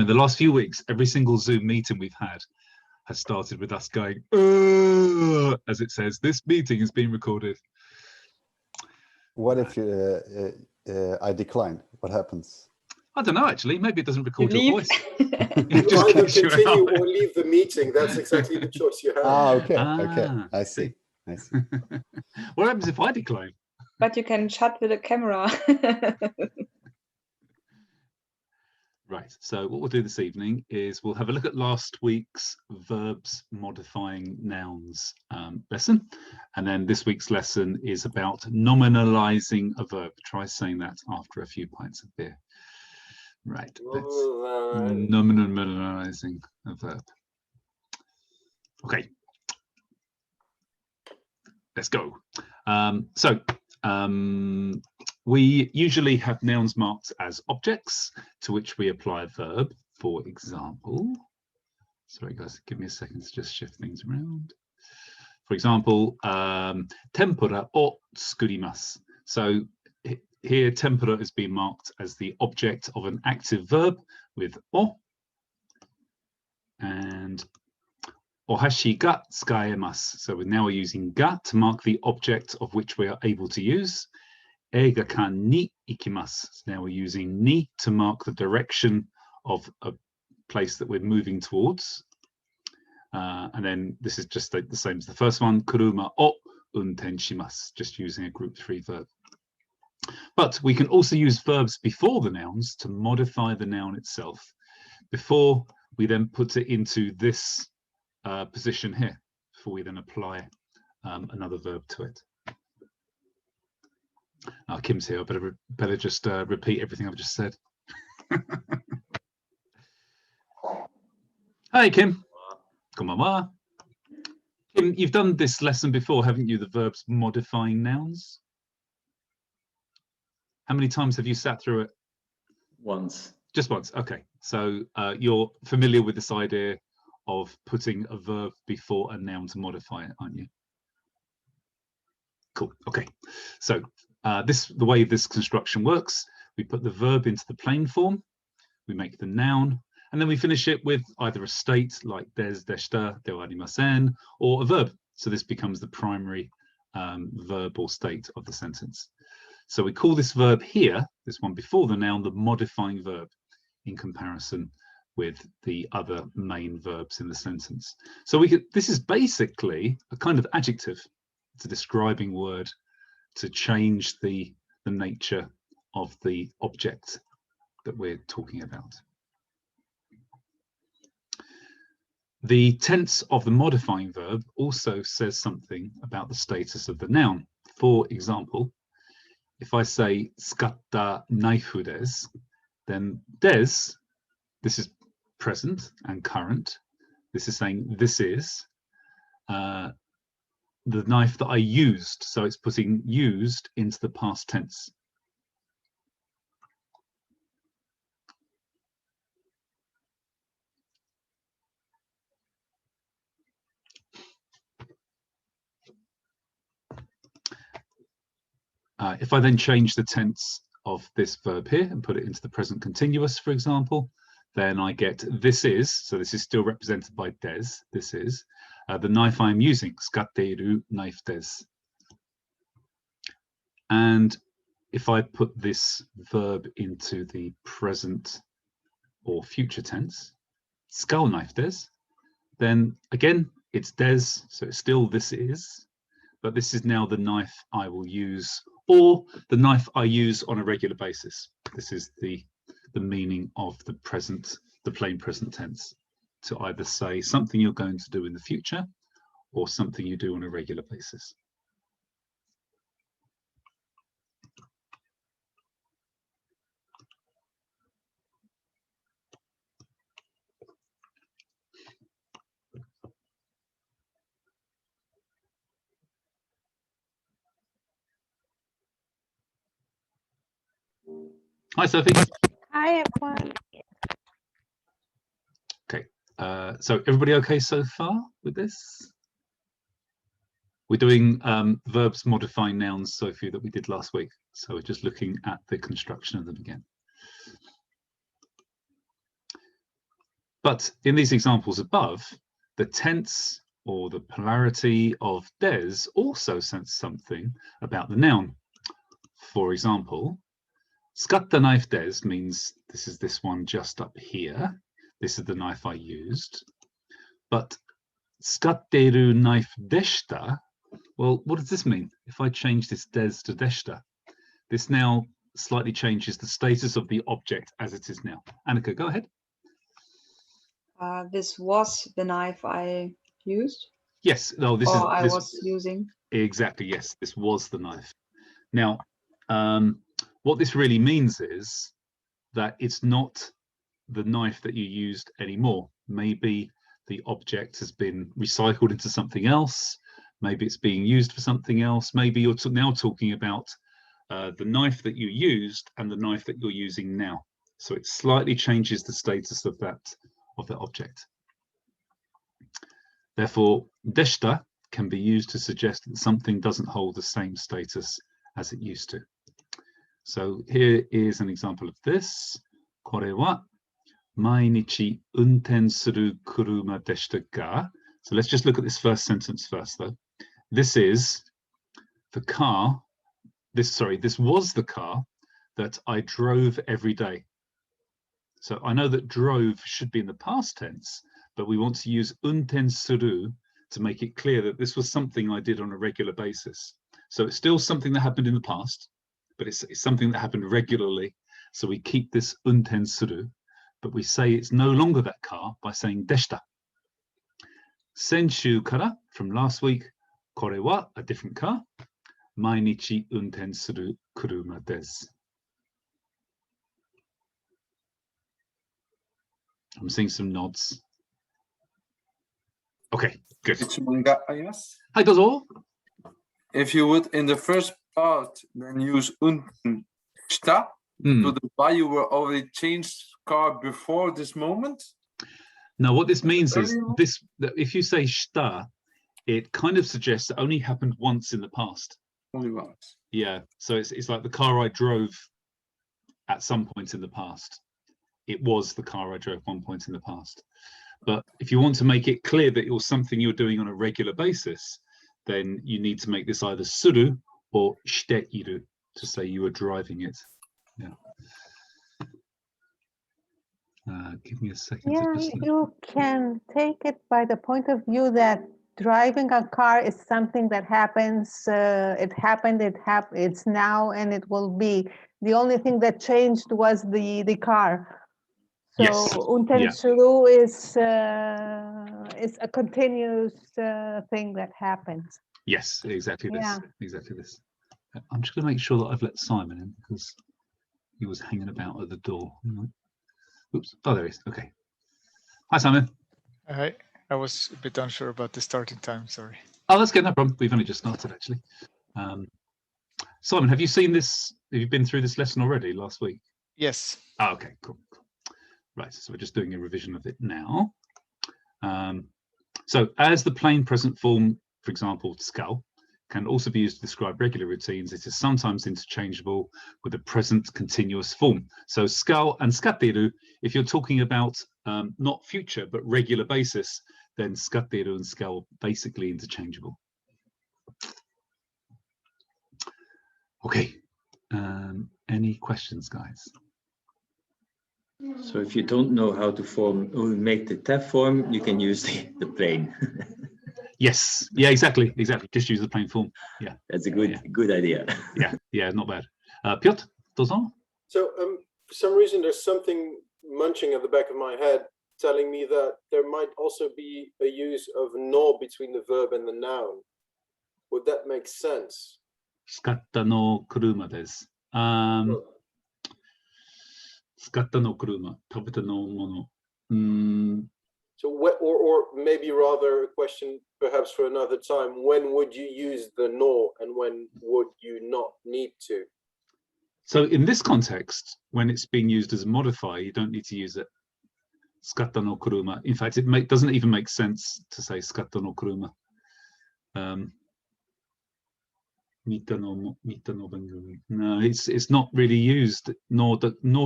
in the last few weeks, every single Zoom meeting we've had has started with us going, as it says, this meeting is being recorded. What if I decline? What happens? I don't know, actually. Maybe it doesn't record your voice. You either continue or leave the meeting. That's exactly the choice you have. Okay. I see. What happens if I decline? But you can chat with the camera. Right, so what we'll do this evening is we'll have a look at last week's verbs modifying nouns lesson, and then this week's lesson is about nominalizing a verb. Try saying that after a few pints of beer. Right, let's nominalizing a verb. Okay, let's go. We usually have nouns marked as objects to which we apply a verb. For example, sorry guys, give me a second to just shift things around. For example, tempura o tsukurimasu. So here tempura is being marked as the object of an active verb with o, and ohashi ga tsukaemasu. So we're using ga to mark the object of which we are able to use. Eigakan ni ikimasu. Now we're using ni to mark the direction of a place that we're moving towards. And then this is just the same as the first one. Kuruma o unten shimasu, just using a group 3 verb. But we can also use verbs before the nouns to modify the noun itself before we then put it into this position here, before we then apply another verb to it. Kim's here. I better just repeat everything I've just said. Hi, Kim. Konbanwa. Kim, you've done this lesson before, haven't you? The verbs modifying nouns. How many times have you sat through it? Once. Just once. Okay. So you're familiar with this idea of putting a verb before a noun to modify it, aren't you? Cool. Okay. So the way this construction works, we put the verb into the plain form, we make the noun, and then we finish it with either a state like des, deshita, de wa arimasen, or a verb. So this becomes the primary verb or state of the sentence. So we call this verb here, this one before the noun, the modifying verb in comparison with the other main verbs in the sentence. So this is basically a kind of adjective. It's a describing word to change the nature of the object that we're talking about. The tense of the modifying verb also says something about the status of the noun. For example, if I say tsukatta naifu desu, then des, this is present and current. This is saying this is the knife that I used, so it's putting used into the past tense. If I then change the tense of this verb here and put it into the present continuous, for example, then I get this is, so this is still represented by des, this is, the knife I'm using, tsukatteiru knife desu. And if I put this verb into the present or future tense, tsukau knife desu, then again, it's des, so it's still this is, but this is now the knife I will use, or the knife I use on a regular basis. This is the meaning of the present, the plain present tense, to either say something you're going to do in the future or something you do on a regular basis. Hi, Sophie. Hi, everyone. Okay, so everybody okay so far with this? We're doing verbs modifying nouns, Sophie, that we did last week. So we're just looking at the construction of them again. But in these examples above, the tense or the polarity of des also says something about the noun. For example, skatta knife des means this is this one just up here. This is the knife I used. But skatteru knife deshita, well, what does this mean? If I change this des to deshita, this now slightly changes the status of the object as it is now. Annika, go ahead. This was the knife I used. Yes, no, this or is I was using. Exactly, yes, this was the knife. Now, what this really means is that it's not the knife that you used anymore. Maybe the object has been recycled into something else. Maybe it's being used for something else. Maybe you're now talking about the knife that you used and the knife that you're using now. So it slightly changes the status of that object. Therefore, deshita can be used to suggest that something doesn't hold the same status as it used to. So here is an example of this. これは毎日運転する車でしたが. So let's just look at this first sentence first, though. This is the car. This was the car that I drove every day. So I know that drove should be in the past tense, but we want to use unten suru to make it clear that this was something I did on a regular basis. So it's still something that happened in the past, but it's something that happened regularly. So we keep this unten suru, but we say it's no longer that car by saying deshita. Senshu kara, from last week, kore wa, a different car. Mainichi unten suru kuruma desu. I'm seeing some nods. Okay, good. Hi, Dozo. If you would, in the first part, then use unten sta, to the why you were already changed car before this moment? No, what this means is this: that if you say sta, it kind of suggests it only happened once in the past. Only once. Yeah, so it's like the car I drove at some point in the past. It was the car I drove one point in the past. But if you want to make it clear that it was something you're doing on a regular basis, then you need to make this either suru or shiteiru to say you were driving it. Yeah. Give me a second. Yeah, you can take it by the point of view that driving a car is something that happens. It happened. It's now, and it will be. The only thing that changed was the car. So yes. unten suru is a continuous thing that happens. Yes, exactly this. Yeah. Exactly this. I'm just going to make sure that I've let Simon in because he was hanging about at the door. Oops. Oh, there he is. Okay. Hi, Simon. Hi. I was a bit unsure about the starting time. Sorry. Oh, that's good. No problem. We've only just started, actually. Simon, have you seen this? Have you been through this lesson already last week? Yes. Oh, okay, cool. Right, so we're just doing a revision of it now. So as the plain present form, for example, skal, can also be used to describe regular routines, it is sometimes interchangeable with the present continuous form. So skal and skatteru, if you're talking about not future, but regular basis, then skatteru and skal are basically interchangeable. Okay, any questions, guys? So if you don't know how to make the TEF form, you can use the plain. Yes, yeah, exactly. Just use the plain form. Yeah, that's a good idea. yeah, not bad. Piotr, Dozon? So for some reason, there's something munching at the back of my head telling me that there might also be a use of no between the verb and the noun. Would that make sense? Skatta no kuruma desu. Skatta no kuruma, tabeta no mono. So, or maybe rather a question perhaps for another time, when would you use the no and when would you not need to? So in this context, when it's being used as a modifier, you don't need to use it. Skatta no kuruma. In fact, it doesn't even make sense to say skatta no kuruma. No, it's not really used, nor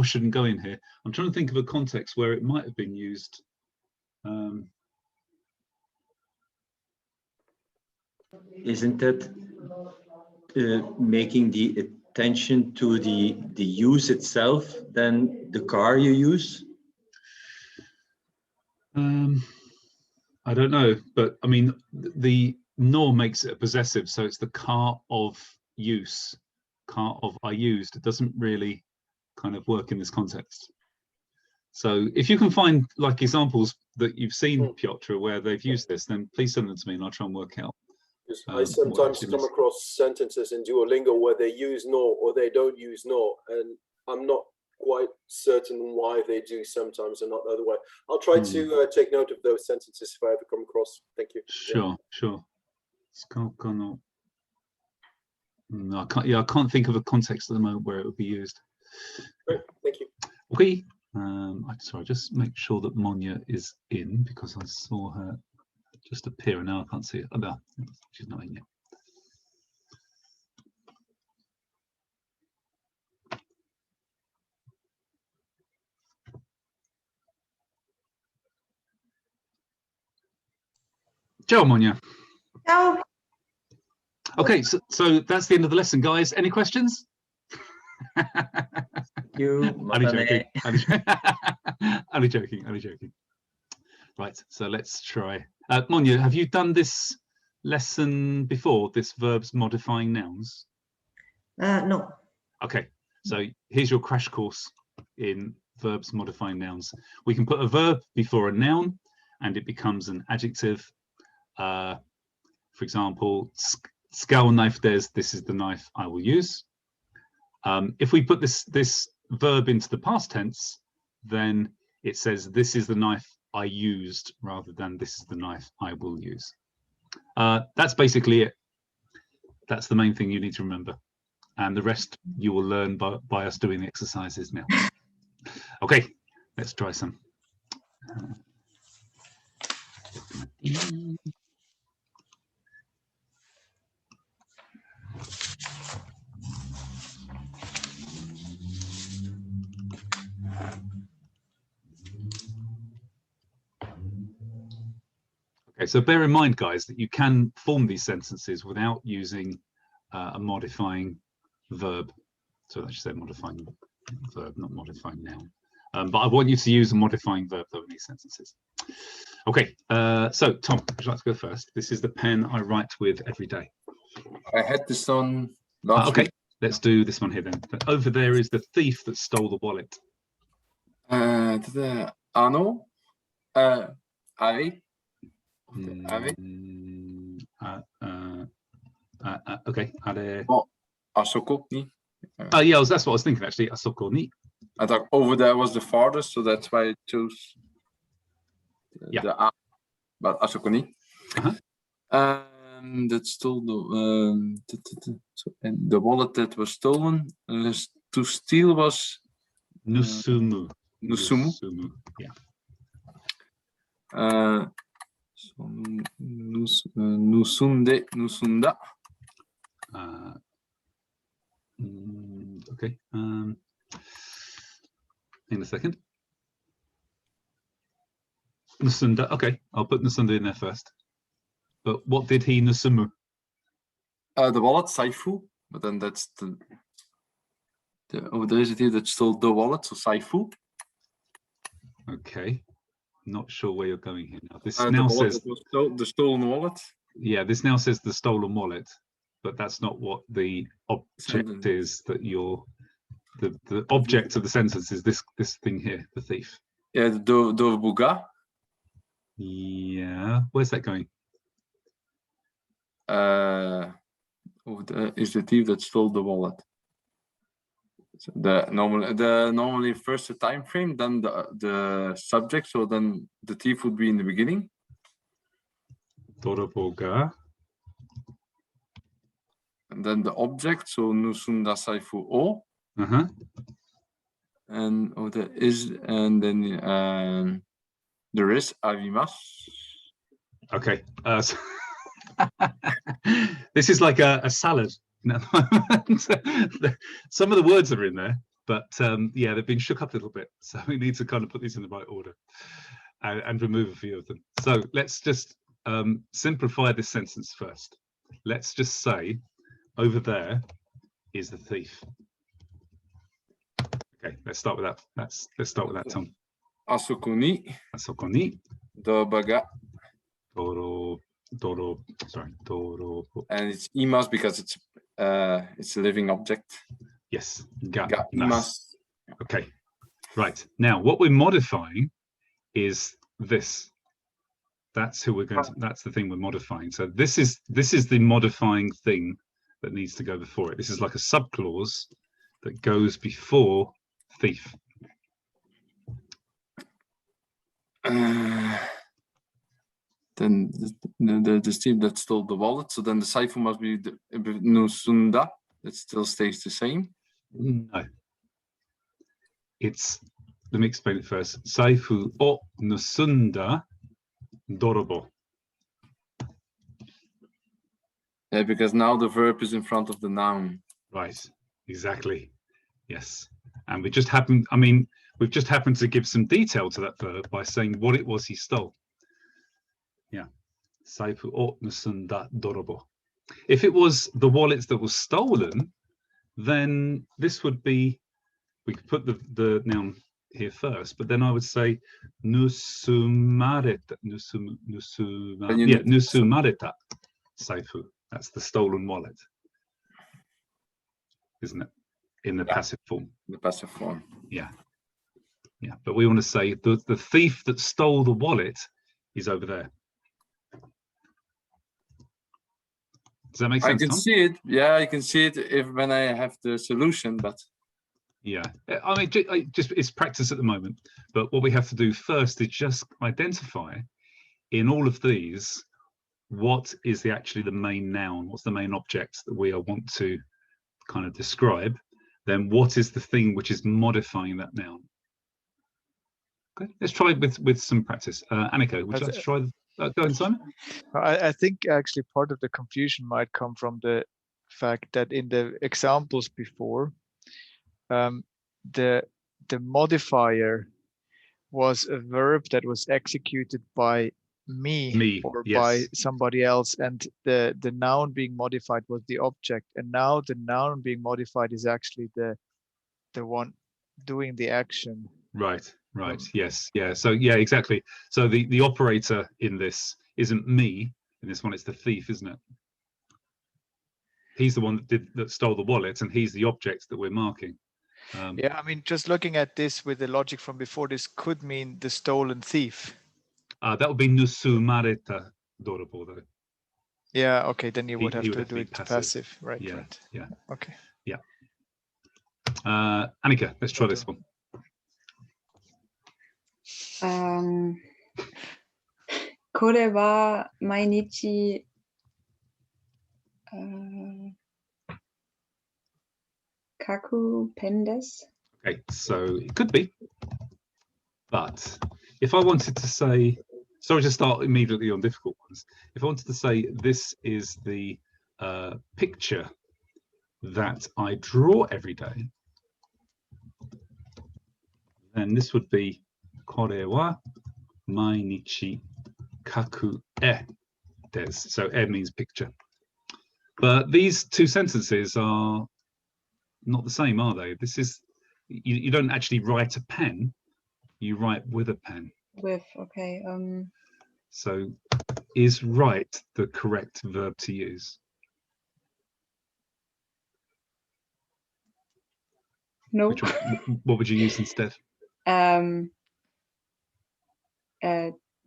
shouldn't go in here. I'm trying to think of a context where it might have been used. Isn't that making the attention to the use itself than the car you use? I don't know, but I mean, the nor makes it a possessive, so it's the car of use, car of I used. It doesn't really kind of work in this context. So if you can find like examples that you've seen, Piotr, where they've used this, then please send them to me and I'll try and work out. I sometimes come across sentences in Duolingo where they use nor or they don't use nor, and I'm not quite certain why they do sometimes and not the other way. I'll try to take note of those sentences if I ever come across. Thank you. Sure. No, I can't. Yeah, I can't think of a context at the moment where it would be used. Great, thank you. Okay. Sorry, just make sure that Monia is in because I saw her just appear and now I can't see it. Oh, no, she's not in yet. Ciao, Monia. Ciao. Okay, so that's the end of the lesson, guys. Any questions? Only joking. Only joking. Right, so let's try. Monia, have you done this lesson before, this verbs modifying nouns? No. Okay, so here's your crash course in verbs modifying nouns. We can put a verb before a noun and it becomes an adjective. For example, skal knife des, this is the knife I will use. If we put this verb into the past tense, then it says this is the knife I used rather than this is the knife I will use. That's basically it. That's the main thing you need to remember. And the rest you will learn by us doing the exercises now. Okay, let's try some. Okay, so bear in mind, guys, that you can form these sentences without using a modifying verb. So I should say modifying verb, not modifying noun. But I want you to use a modifying verb though in these sentences. Okay, so Tom, would you like to go first? This is the pen I write with every day. I had this on last okay, week. Let's do this one here then. Over there is the thief that stole the wallet. Arno, Ari. Okay, Are. Asokotni. Yeah, that's what I was thinking actually. Asokotni. I thought over there was the farthest, so that's why I chose the A, but Asokotni. That stole the and the wallet that was stolen. To steal was Nusumu. Nusumu. Yeah. So Nusunde, Nusunda. Okay. In a second. Nusunda. Okay, I'll put Nusunda in there first. But what did he Nusumu? The wallet, Saifu. But then that's the there is it here that stole the wallet, so Saifu. Okay. Not sure where you're going here now. This now says the stolen wallet. Yeah, this now says the stolen wallet, but that's not what the object is. That you're the object of the sentence is this thing here, the thief. Yeah, the Buga. Yeah, where's that going? Is the thief that stole the wallet? So normally first the time frame, then the subject. So then the thief would be in the beginning. Doroboga. And then the object. So Nusunda Saifu O. And there is, and then there is Avimas. Okay. This is like a salad. No. Some of the words are in there, but yeah, they've been shook up a little bit, so we need to kind of put these in the right order. and remove a few of them. So let's just simplify this sentence first. Let's just say over there is the thief. Okay, let's start with that. Let's start with that, Tom. Asokoni. Asokoni. Dobaga. Doro. And it's imas because it's a living object. Yes. Ga imas. Okay. Right. Now what we're modifying is this. That's who we're going to, that's the thing we're modifying. So this is the modifying thing that needs to go before it. This is like a subclause that goes before thief. Then the thief that stole the wallet. So then the cipher must be the nusunda. That still stays the same. No. It's, let me explain it first. Saifu o nusunda dorobo. Yeah, because now the verb is in front of the noun. Right, exactly. Yes. And we just happened, I mean, we've just happened to give some detail to that verb by saying what it was he stole. Yeah. Saifu o nusunda dorobo. If it was the wallets that was stolen, then this would be, we could put the noun here first, but then I would say nusumareta, nusumareta saifu. That's the stolen wallet, isn't it? In the passive form. The passive form. Yeah. Yeah. But we want to say the thief that stole the wallet is over there. Does that make sense? I can Tom? see it. Yeah, I can see it when I have the solution, but yeah, I mean, just it's practice at the moment. But what we have to do first is just identify in all of these what is actually the main noun, what's the main object that we want to kind of describe, then what is the thing which is modifying that noun. Okay, let's try with some practice. Annika, would you like to try? Go on, Simon. I think actually part of the confusion might come from the fact that in the examples before, the modifier was a verb that was executed by me or yes. by somebody else, and the noun being modified was the object, and now the noun being modified is actually the one doing the action. Right. Yes. Yeah. So yeah, exactly. So the operator in this isn't me. In this one, it's the thief, isn't it? He's the one that stole the wallet, and he's the object that we're marking. Yeah, I mean, just looking at this with the logic from before, this could mean the stolen thief. That would be nusumareta dorobo, though. Yeah, okay, then you would have to do it passive. Right, yeah, right. Yeah. Okay. Yeah. Annika, let's try this one. これは毎日書くペンです。 Okay, so it could be, but if I wanted to say, sorry to start immediately on difficult ones, if I wanted to say this is the picture that I draw every day, then this would be これは毎日書く絵です。So 絵 means picture. But these two sentences are not the same, are they? This is, you don't actually write a pen, you write with a pen. With, okay. So is write the correct verb to use? No. Which one, what would you use instead?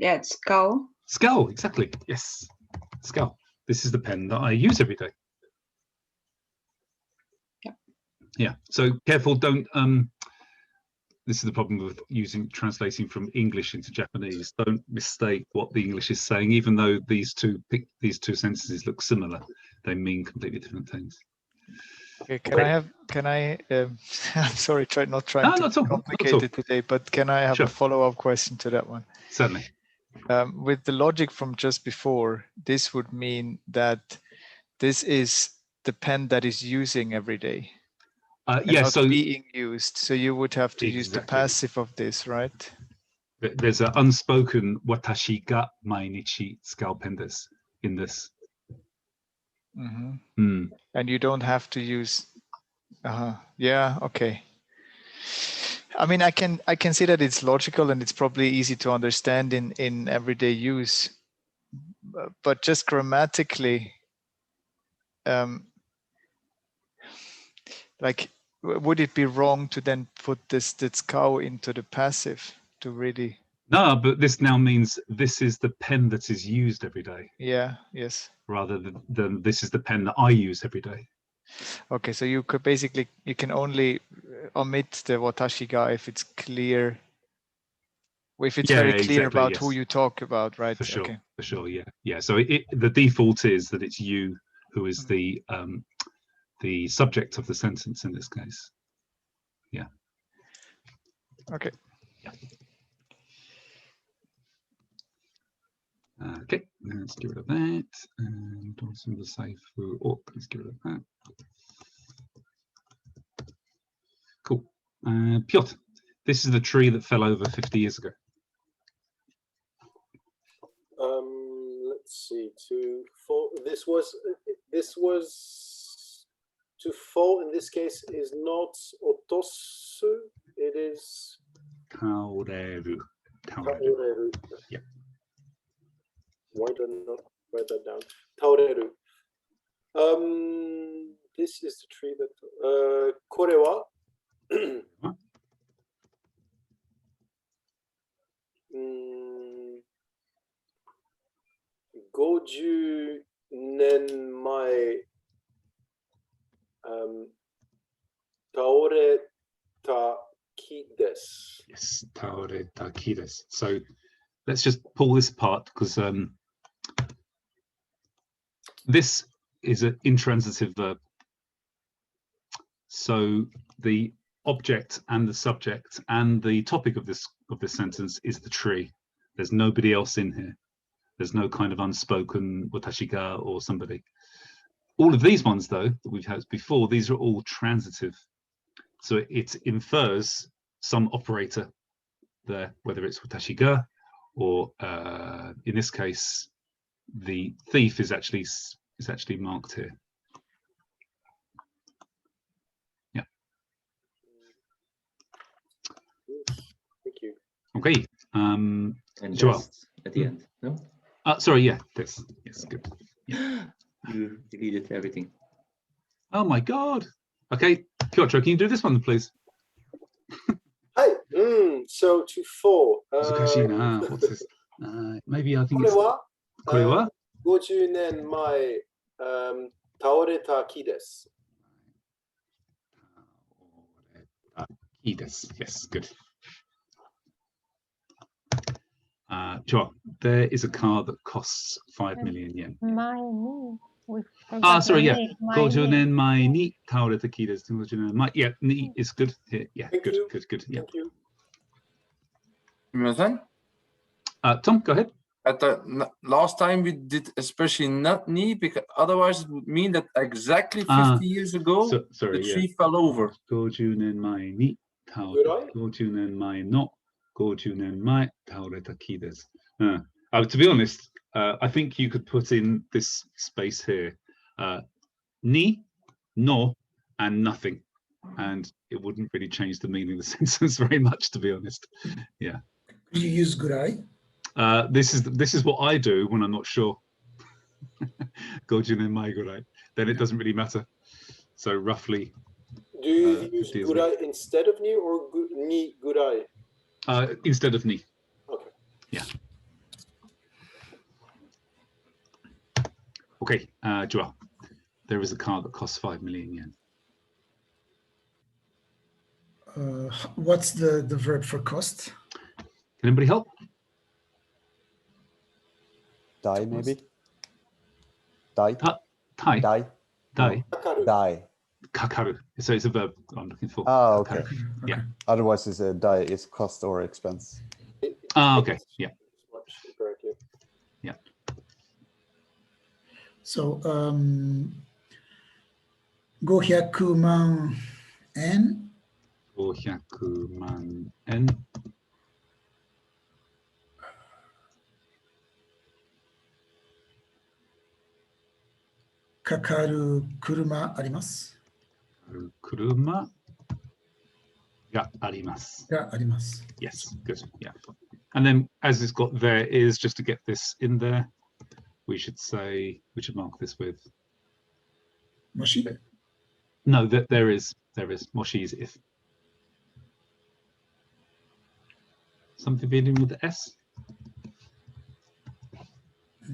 Yeah, it's skull. Skull, exactly. Yes, skull. This is the pen that I use every day. Yeah. Yeah. So careful, don't. This is the problem with translating from English into Japanese. Don't mistake what the English is saying, even though these two sentences look similar. They mean completely different things. Okay, can I I'm sorry, not trying to complicate it today, but can I have a follow-up question to that one? Certainly. With the logic from just before, this would mean that this is the pen that is using every day. Yeah, not so being used. So you would have to use the passive of this, right? There's an unspoken watashi ga mainichi tsukau desu in this. And you don't have to use. Yeah. Okay. I mean, I can see that it's logical and it's probably easy to understand in everyday use, but just grammatically, like, would it be wrong to then put this cow into the passive to really? No, but this now means this is the pen that is used every day. Yeah. Yes. Rather than this is the pen that I use every day. Okay, so you could basically, you can only omit the watashi ga if it's clear, if it's very clear about who you talk about, right? For sure, okay. For sure, yeah. So the default is that it's you who is the subject of the sentence in this case. Yeah. Okay. Yeah. Okay, let's get rid of that. And also the safe. Oh, let's get rid of that. Cool. Piotr, this is the tree that fell over 50 years ago. Let's see. To fall. This was to fall. In this case, is not otosu. It is Taoreru. taoreru. Yeah. Why did I not write that down? Taoreru. This is the tree that. Kore wa. 50年前、倒れた木です。Yes, 倒れた木です. So let's just pull this apart because this is an intransitive verb. So the object and the subject and the topic of this sentence is the tree. There's nobody else in here. There's no kind of unspoken watashi ga or somebody. All of these ones, though, that we've had before, these are all transitive. So it infers some operator there, whether it's watashi ga or in this case, the thief is actually marked here. Yeah. Thank you. Okay. And Joel. at the end, no? Sorry, yeah, this. Yes, good. Yeah. You deleted everything. Oh my God. Okay, Piotr, can you do this one, please? Hi. So to fall. What's this? Maybe I think it's. これは50年前、倒れた木です。木です。Yes, good. Joel, there is a car that costs 5 million yen. Sorry, yeah. 50年前に倒れた木です。50年前. Yeah, ni is good here. Yeah, good. Yeah. Thank you. Tom, go ahead. At the last time we did especially not knee, because otherwise it would mean that exactly 50 years ago the tree fell over. 50年前に倒れた。50年前の50年前倒れた木です。To be honest, I think you could put in this space here, ni, no, and nothing, and it wouldn't really change the meaning of the sentence very much, to be honest. Yeah. Could you use gurai? This is what I do when I'm not sure. 50年前ぐらい. Then it doesn't really matter. So roughly. Do you use gurai instead of ni or ni gurai? Instead of ni. Okay. Yeah. Okay, Joel. There is a car that costs 5 million yen. What's the verb for cost? Can anybody help? Die, maybe? Die? Tai? Die? Die? Die. Kakaru. So it's a verb I'm looking for. Oh, okay. Yeah. Otherwise, it's a die is cost or expense. Okay. Yeah. Yeah. So, 500万円. 500万円.かかる車あります。Kuruma ga arimasu. があります。 Yes, good. Yeah. And then as it's got there is, just to get this in there, we should mark this with. もし No, that there is. Moshi is if. Something beginning with the S? I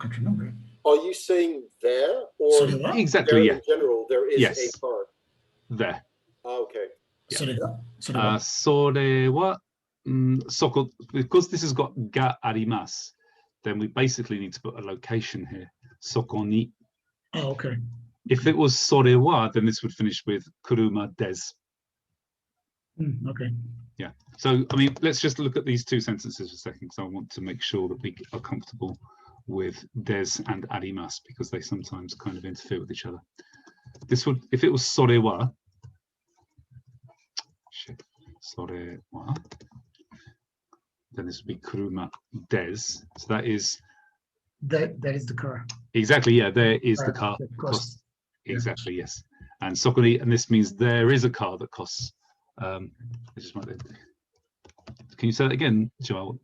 can't remember. Are you saying there or それは Exactly, there yeah. in general? There is Yes. a car. There. Ah, okay. それがそれは Sorewa, soko, because this has got ga arimasu, then we basically need to put a location here. Soko ni. okay. If it was sorewa, then this would finish with kuruma des. Okay. Yeah. So, I mean, let's just look at these two sentences for a second, because I want to make sure that we are comfortable with des and arimasu, because they sometimes kind of interfere with each other. This would, if it was sorewa, sorewa, then this would be kuruma des. So that is That is the car. exactly, yeah, there is the car that that costs. costs. Exactly, yes. And sokoni, and this means there is a car that costs. I just might. Can you say that again, Joel?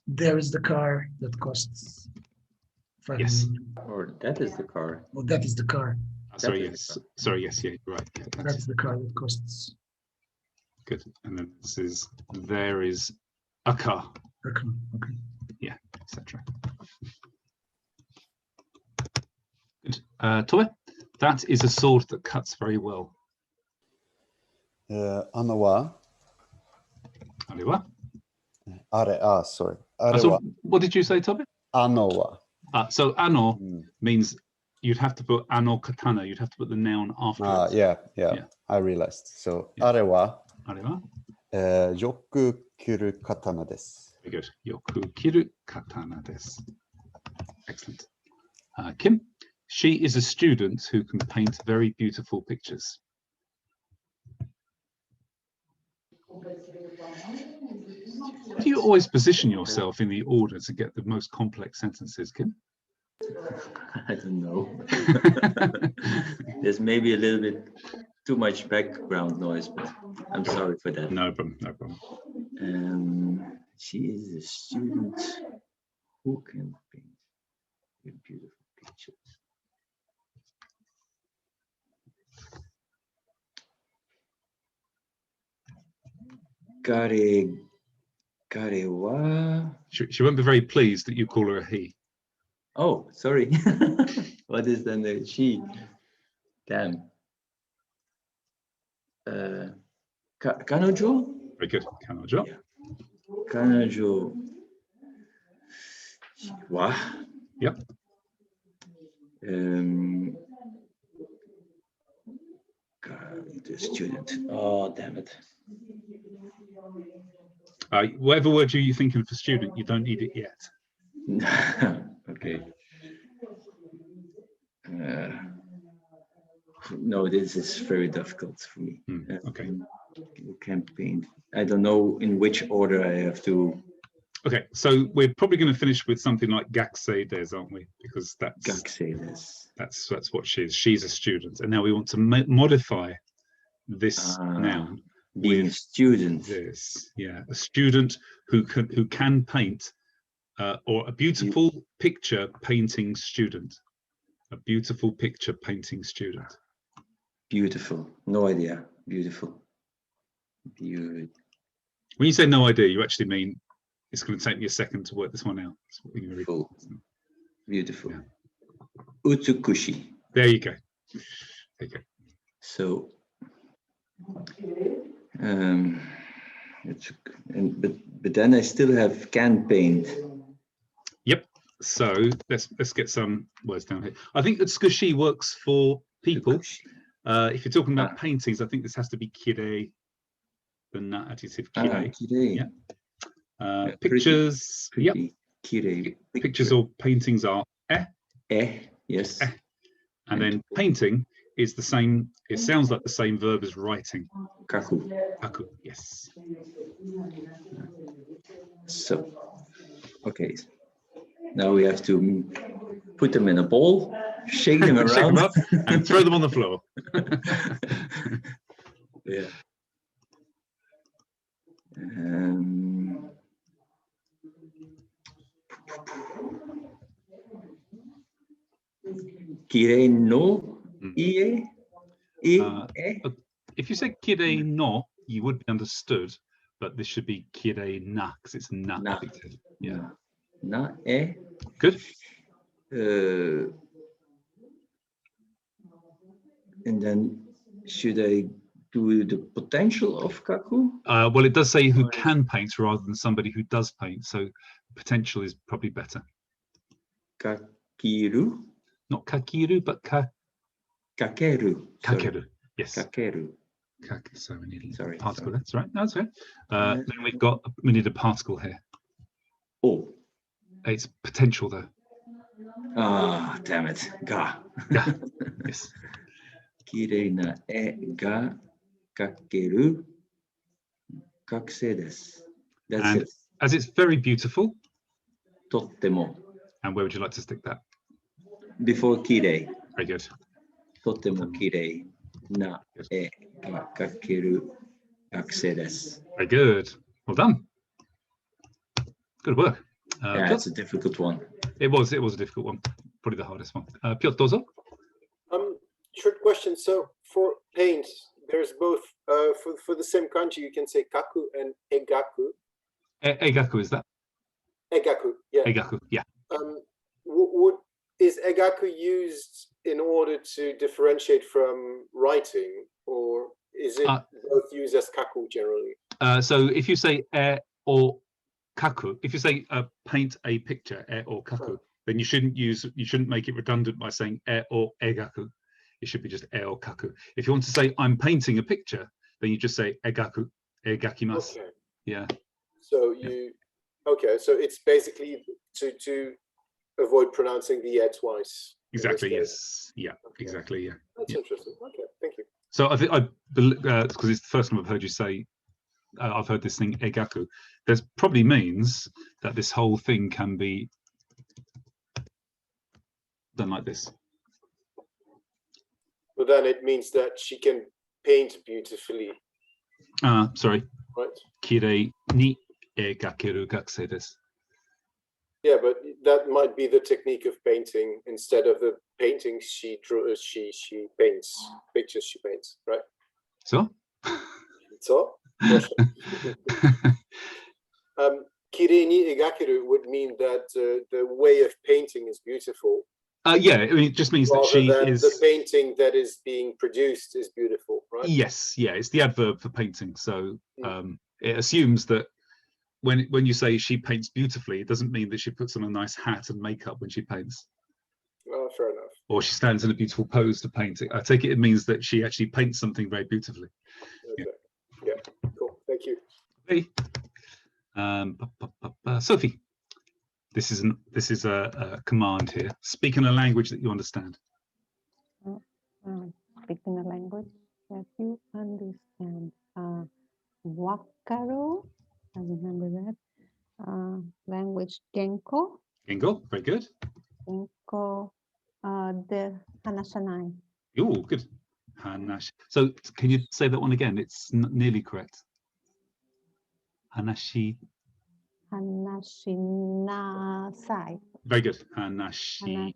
There is the car that costs 5 Yes. million. Or that is the car. Oh, that is the car. Sorry, That is yes. Sorry, yes, yeah, right. Yeah, That's the car that costs. good. And then this is there is a car, Okay. Okay. etc. Good. Toy, that is a sword that cuts very well. あのは Ariwa. あれ、sorry. あれ So は what did you say, Toby? あのは So ano うん means you'd have to put ano katana, you'd have to put the noun after it. yeah, Yeah. I realized. So, Yeah. あれは、Ariwa. よく着る刀です。 Very good. Yoku kiru katana desu. Excellent. Kim, she is a student who can paint very beautiful pictures. Do you always position yourself in the order to get the most complex sentences, Kim? I don't know. There's maybe a little bit too much background noise, but I'm sorry for that. No problem, no problem. She is a student who can paint with beautiful pictures. Karewa. She won't be very pleased that you call her a he. Oh, sorry. What is then the she? Damn. Kanojo? Very good. Kanojo. Yeah. Kanojo. Wa? Yep. The student. Oh, damn it. Whatever word you're thinking for student, you don't need it yet. Okay. No, this is very difficult for me. Okay. Campaign. I don't know in which order I have to. Okay, so we're probably going to finish with something like Gakusei des, aren't we? Because that's what she is. She's a student, and now we want to modify this noun. Being a student. This, yeah, a student who can paint, or a beautiful picture painting student. A beautiful picture painting student. Beautiful. No idea. Beautiful. When you say no idea, you actually mean it's going to take me a second to work this one out. Beautiful. Beautiful. Yeah. Utsukushi. There you go. There you go. So, but then I still have can paint. Yep. So let's get some words down here. I think that Tsukushi works for people. If you're talking about paintings, I think this has to be kire, the adjective kire. Kire. Yeah. Pictures. Pretty. Yep. Kire. Pictures or paintings are yes. And then painting is the same. It sounds like the same verb as writing. Kaku. Kaku. Yes. So, okay. Now we have to put them in a bowl, shake them Shake around, them up and throw them on the floor. Yeah. Kirei no ie? If you say kirei no, you would be understood, but this should be kirei na, because it's na. Na. Yeah. Na e? Good. And then should I do the potential of kaku? Well, it does say who can paint rather than somebody who does paint, so potential is probably better. Kakiru? Not kakiru, but kakeru. Kakeru. Yes. Kakeru. So we need Sorry, a particle. sorry. That's right. That's right. Then we need a particle here. Oh. It's potential though. Ah, damn it. Ga. Yeah. Yes. Kirei na e ga kakeru kakse desu. That's And it. as it's very beautiful. Tottemo. And where would you like to stick that? Before kirei. Very good. Tottemo kirei na e ga kakeru kakse desu. Very good. Well done. Good work. Yeah, it's a difficult one. It was a difficult one. Probably the hardest one. Piotr, dozo. Short question. So for paint, there's both. For the same kanji, you can say kaku and egaku. Egaku, is that? Egaku, yeah. Egaku, yeah. Is egaku used in order to differentiate from writing, or is it both used as kaku generally? So if you say or kaku, if you say paint a picture or kaku, then you shouldn't make it redundant by saying or egaku. It should be just or kaku. If you want to say I'm painting a picture, then you just say egaku, egakimasu. Okay. Yeah. So okay, so it's basically to avoid pronouncing the e twice. Exactly. Yes. Yeah. Okay. Exactly. Yeah. That's interesting. Okay. Thank you. So I think because it's the first time I've heard you say. I've heard this thing egaku. That probably means that this whole thing can be done like this. But then it means that she can paint beautifully. Sorry. Right. Kirei ni egakeru kakse desu. Yeah, but that might be the technique of painting instead of the paintings she drew. She paints pictures. She paints, right? So. So. Kirei ni egakeru would mean that the way of painting is beautiful. Yeah, I mean, it just means that she is. The painting that is being produced is beautiful, right? Yes, yeah, it's the adverb for painting. So it assumes that when you say she paints beautifully, it doesn't mean that she puts on a nice hat and makeup when she paints. Oh, fair enough. Or she stands in a beautiful pose to paint it. I take it means that she actually paints something very beautifully. Okay. Yeah, cool. Thank you. Hey. Sophie, this is a command here. Speak in a language that you understand. Speak in a language that you understand. Wakaru, I remember that. Language Genko. Genko, very good. Genko, the Hanashanai. Oh, good. Hanash. So can you say that one again? It's nearly correct. Hanashi. Hanashinasai. Very good. Hanashinasai.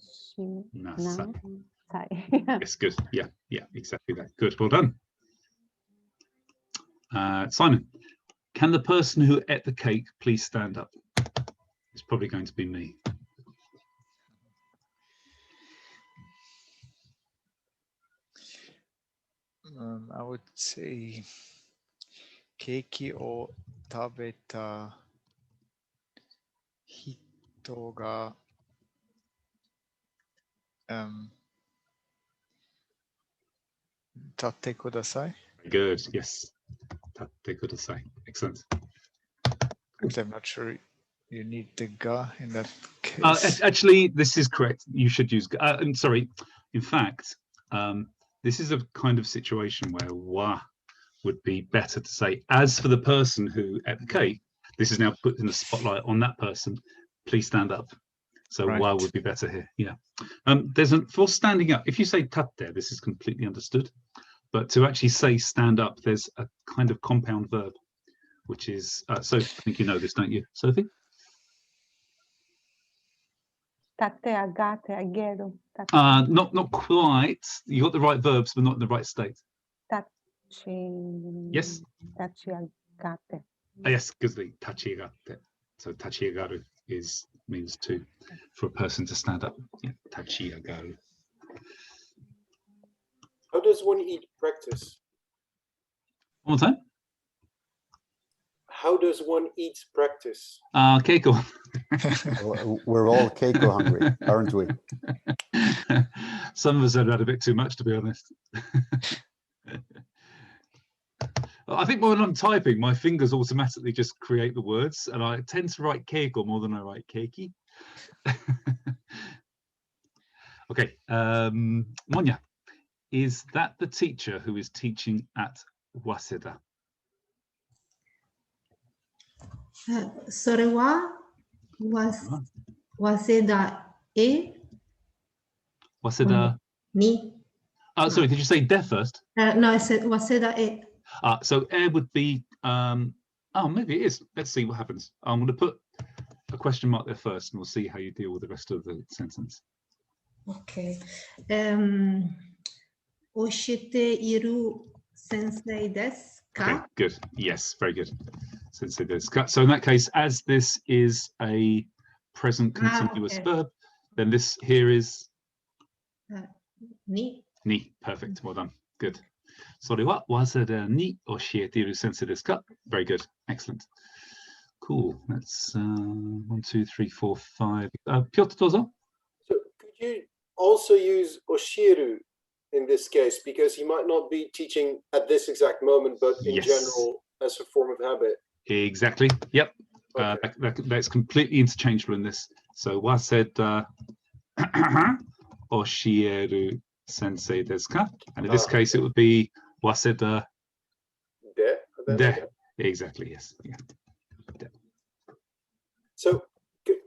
Yes, good. Yeah, exactly that. Good. Well done. Simon, can the person who ate the cake please stand up? It's probably going to be me. I would say keiki o tabeta hito ga tatte kudasai. Good. Yes. Tatte kudasai. Excellent. I'm not sure you need the ga in that case. Actually, this is correct. You should use. I'm sorry. In fact, this is a kind of situation where wa would be better to say. As for the person who ate the cake, this is now put in the spotlight on that person. Please stand up. So Right. wa would be better here. Yeah. For standing up, if you say tatte, this is completely understood. But to actually say stand up, there's a kind of compound verb, which is, so I think you know this, don't you, Sophie? Tate, agate, ageru. Not quite. You got the right verbs, but not in the right state. Tachi. Yes. Tachi, agate. Yes, because the tachiegate. So tachiagaru means for a person to stand up. Yeah, tachiagaru. How does one eat practice? One more time. How does one eat practice? Keiko. We're all keiko hungry, aren't we? Some of us have had a bit too much, to be honest. I think when I'm typing, my fingers automatically just create the words, and I tend to write keiko more than I write keiki. Okay, Monya, is that the teacher who is teaching at Waseda? それは早稲田へ Waseda. に Sorry, did you say de first? No, I said 早稲田へ So air would be, oh, maybe it is. Let's see what happens. I'm going to put a question mark there first, and we'll see how you deal with the rest of the sentence. OK 教えている先生ですか Okay, good. Yes, very good. Sensei desu ka. So in that case, as this is a present continuous okay. verb, then this here is に ni. Perfect. Well done. Good. それは早稲田に教えている先生ですか? Very good. Excellent. Cool. That's 1, 2, 3, 4, 5. Piotr, dozo. So could you also use oshiru in this case, because he might not be teaching at this exact moment, but in Yes. general as a form of habit? Exactly. Yep. Okay. That's completely interchangeable in this. So waseda oshieru sensei desu ka? And in this case, it would be waseda de. Exactly. Yes. Yeah. De. So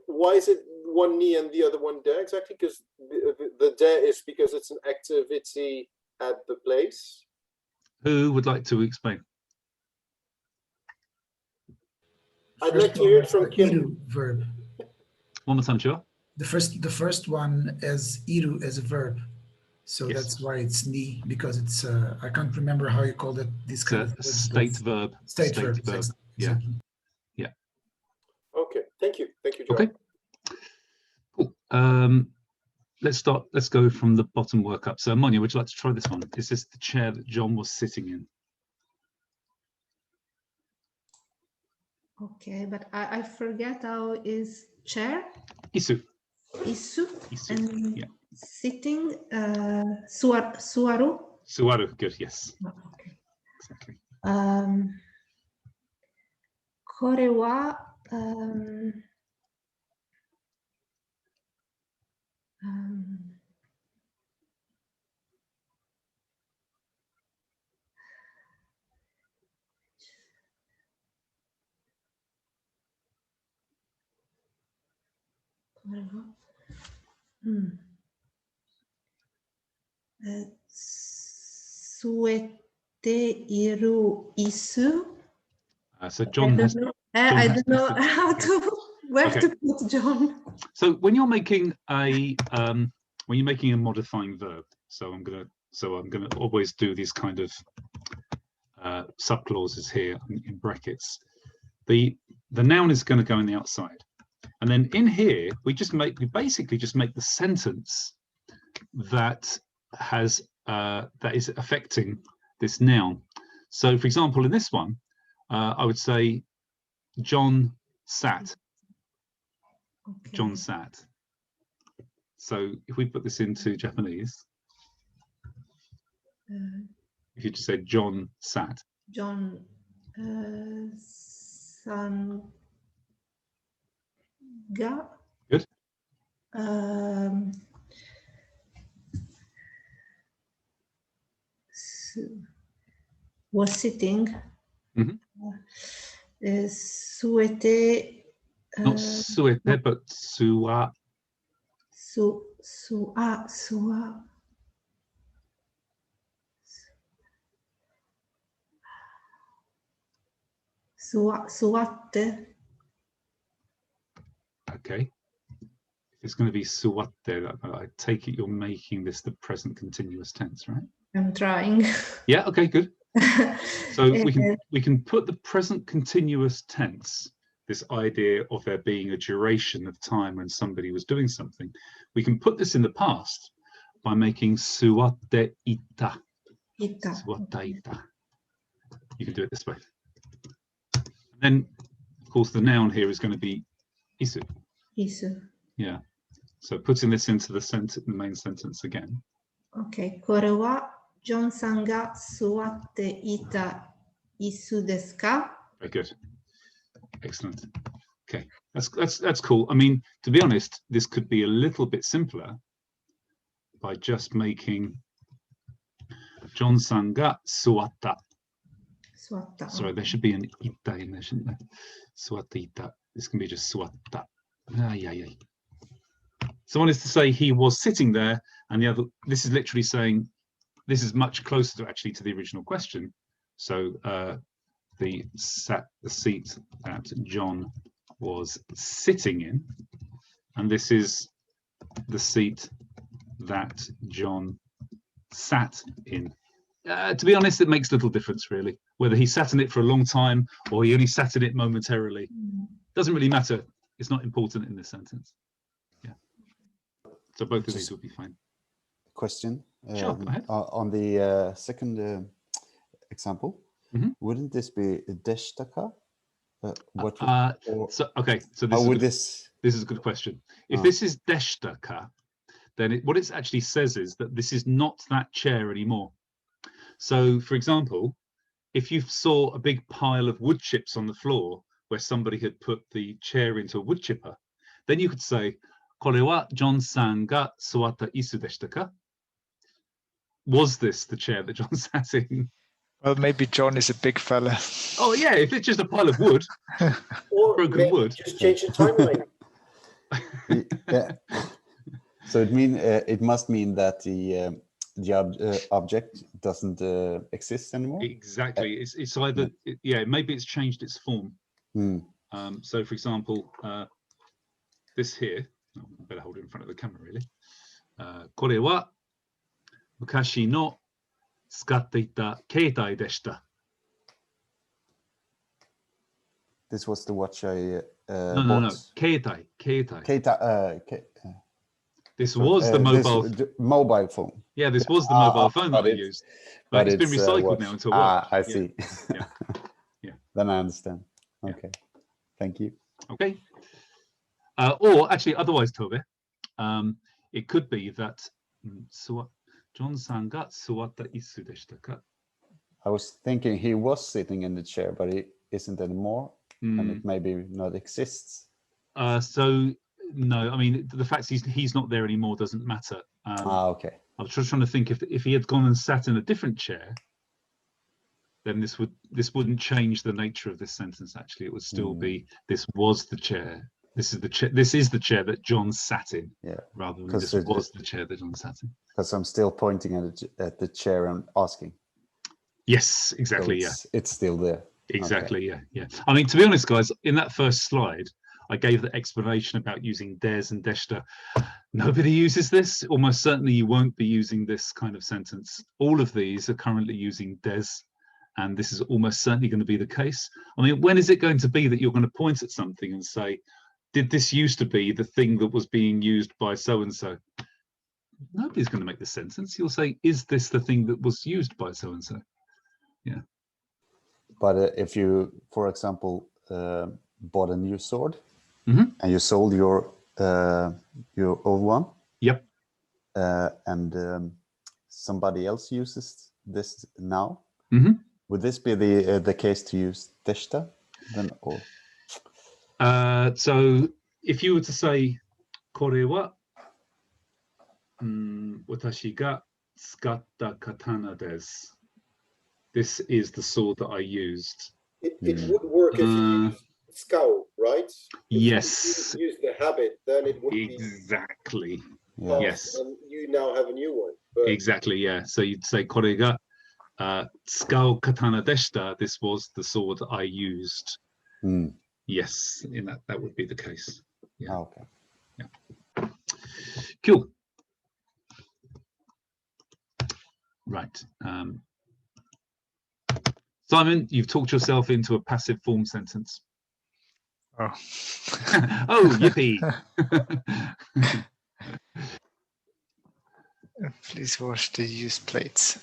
why is it one ni and the other one de exactly? Because the de is because it's an activity at the place. Who would like to explain? I'd First like to hear it one from is Kim. iru verb. One more time, Chua. The first one is iru as a verb. So Yes. that's why it's ni, because it's I can't remember how you called it. This kind of It's a state verb. State verb. verb. Exactly. Yeah. Okay, thank you, Joe. Okay. Cool. Let's go from the bottom work up. So Monya, would you like to try this one? Is this the chair that John was sitting in? Okay, but I forget how is chair Isu. isu and Yeah. sitting suaru. Suaru. Good. Yes. Okay. Exactly. これは据えている椅子 So John has. I has don't know to- how to where Okay. to put John. So when you're making a modifying verb, so I'm gonna always do these kind of subclauses here in brackets. The noun is going to go in the outside, and then in here we basically just make the sentence that has that is affecting this noun. So for example, in this one, I would say John sat. Okay. John sat. So if we put this into Japanese, if you just say John sat. John san ga. Good. Was sitting. Mhm. 据えて Not suete, but sua. Suatte. Okay. It's going to be suwatte. I take it you're making this the present continuous tense, right? I'm trying. Yeah. Okay. Good. So we can put the present continuous tense, this idea of there being a duration of time when somebody was doing something. We can put this in the past by making suwatte ita. Suwatte ita. You can do it this way. And then, of course, the noun here is going to be isu. Isu. Yeah. So putting this into the main sentence again. Okay. これは John さんが座っていた椅子ですか? Very good. Excellent. Okay. That's cool. I mean, to be honest, this could be a little bit simpler by just making John さんが座った. Sorry, there should be an ita in there, shouldn't there? 座っていた. This can be just 座った. Someone is to say he was sitting there, and the other, this is literally saying, this is much closer to the original question. So the seat that John was sitting in, and this is the seat that John sat in. To be honest, it makes little difference really, whether he sat in it for a long time or he only sat in it momentarily. Doesn't really matter. It's not important in this sentence. Yeah. So both of these will be fine. Question. Sure, go ahead. On the second example, wouldn't this be deshtaka? So this is a good question. If this is deshtaka, then what it actually says is that this is not that chair anymore. So, for example, if you saw a big pile of wood chips on the floor where somebody had put the chair into a wood chipper, then you could say, これは John さんが座った椅子でしたか? Was this the chair that John sat in? Well, maybe John is a big fella. Oh yeah, if it's just a pile of wood, or broken wood. Just change the timeline. Yeah. So it must mean that the object doesn't exist anymore. Exactly. It's either maybe it's changed its form. So for example, this here, I better hold it in front of the camera really. これは昔の使っていた携帯でした. This was the watch I No. bought. 携帯. This So, was the mobile. Mobile phone. Yeah, this was the mobile phone that I used, but it's been recycled now into a watch. I see. Yeah. Then I understand. Okay. Thank you. Okay. Or actually, otherwise, Tobe, it could be that John さんが座った椅子でしたか? I was thinking he was sitting in the chair, but he isn't anymore, and it maybe not exists. So no, I mean the fact he's not there anymore doesn't matter. Okay. I was just trying to think if he had gone and sat in a different chair, then this wouldn't change the nature of this sentence. Actually, it would still be this was the chair. This is the chair. This is the chair that John sat in. Yeah. Rather than this was the chair that John sat in. Because I'm still pointing at the chair and asking. Yes, exactly. So it's still there. Exactly. Okay. Yeah. I mean, to be honest, guys, in that first slide, I gave the explanation about using des and deshta. Nobody uses this. Almost certainly you won't be using this kind of sentence. All of these are currently using des, and this is almost certainly going to be the case. I mean, when is it going to be that you're going to point at something and say, did this used to be the thing that was being used by so-and-so? Nobody's going to make this sentence. You'll say, is this the thing that was used by so-and-so? Yeah. But if you, for example, bought a new sword, and you sold your old one. Yep. And somebody else uses this now. Would this be the case to use deshta then, or? So if you were to say, これは私が使った刀です. This is the sword that I used. It would work if you use scowl, right? Yes. If you use the habit, then it would exactly. Yeah. Yes. And you now have a new one. But Exactly, yeah. So you'd say, これが tsukau katana deshita. This was the sword I used. Yes, in that would be the case. Yeah. Oh, okay. Yeah. Cool. Right. Simon, you've talked yourself into a passive form sentence. Oh. Oh, yippee. Please wash the used plates.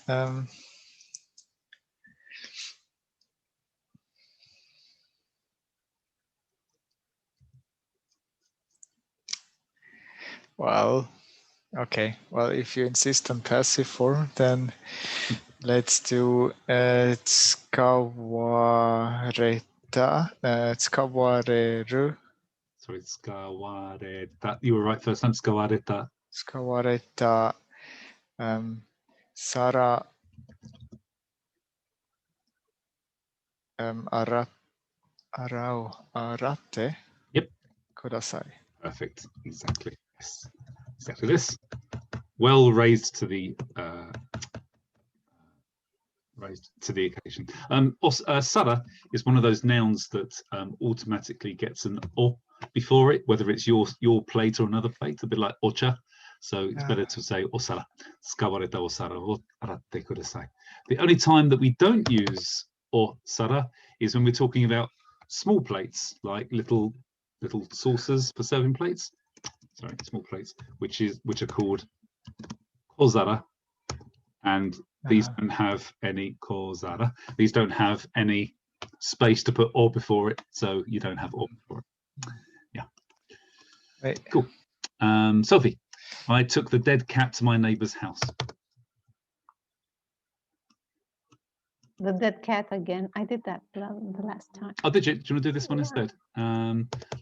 Well, okay. Well, if you insist on passive form, then let's do tsukawareta. Tsukawareru. Sorry, tsukawareta. You were right first time. Tsukawareta. Tsukawareta. Sara. Arate. Yep. Kudasai. Perfect. Exactly. Yes. Exactly this. Well raised to the occasion. Sara is one of those nouns that automatically gets an o before it, whether it's your plate or another plate, a bit like ocha. So it's better to say osara. Tsukawareta osara o aratte kudasai. The only time that we don't use osara is when we're talking about small plates, like little saucers for serving plates. Sorry, small plates, which are called kozara, and these don't have any kozara. These don't have any space to put or before it, so you don't have or before it. Yeah. Right. Cool. Sophie, I took the dead cat to my neighbour's house. The dead cat again. I did that the last time. Oh, did you? Do you want to do this one instead?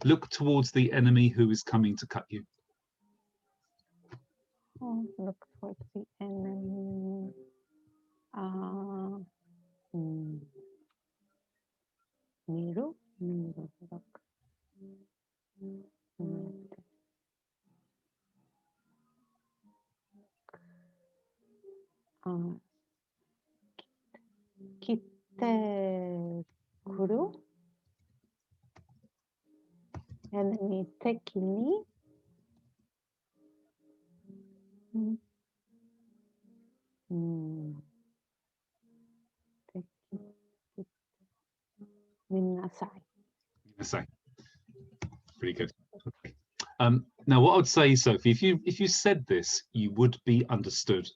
Look towards the enemy who is coming to cut you. Oh, look towards the enemy. Miru. Look. Kitte kuru. Enemy teki ni. Minnasai. Minnasai. Pretty good. Okay. Now, what I would say, Sophie, if you said this, you would be understood,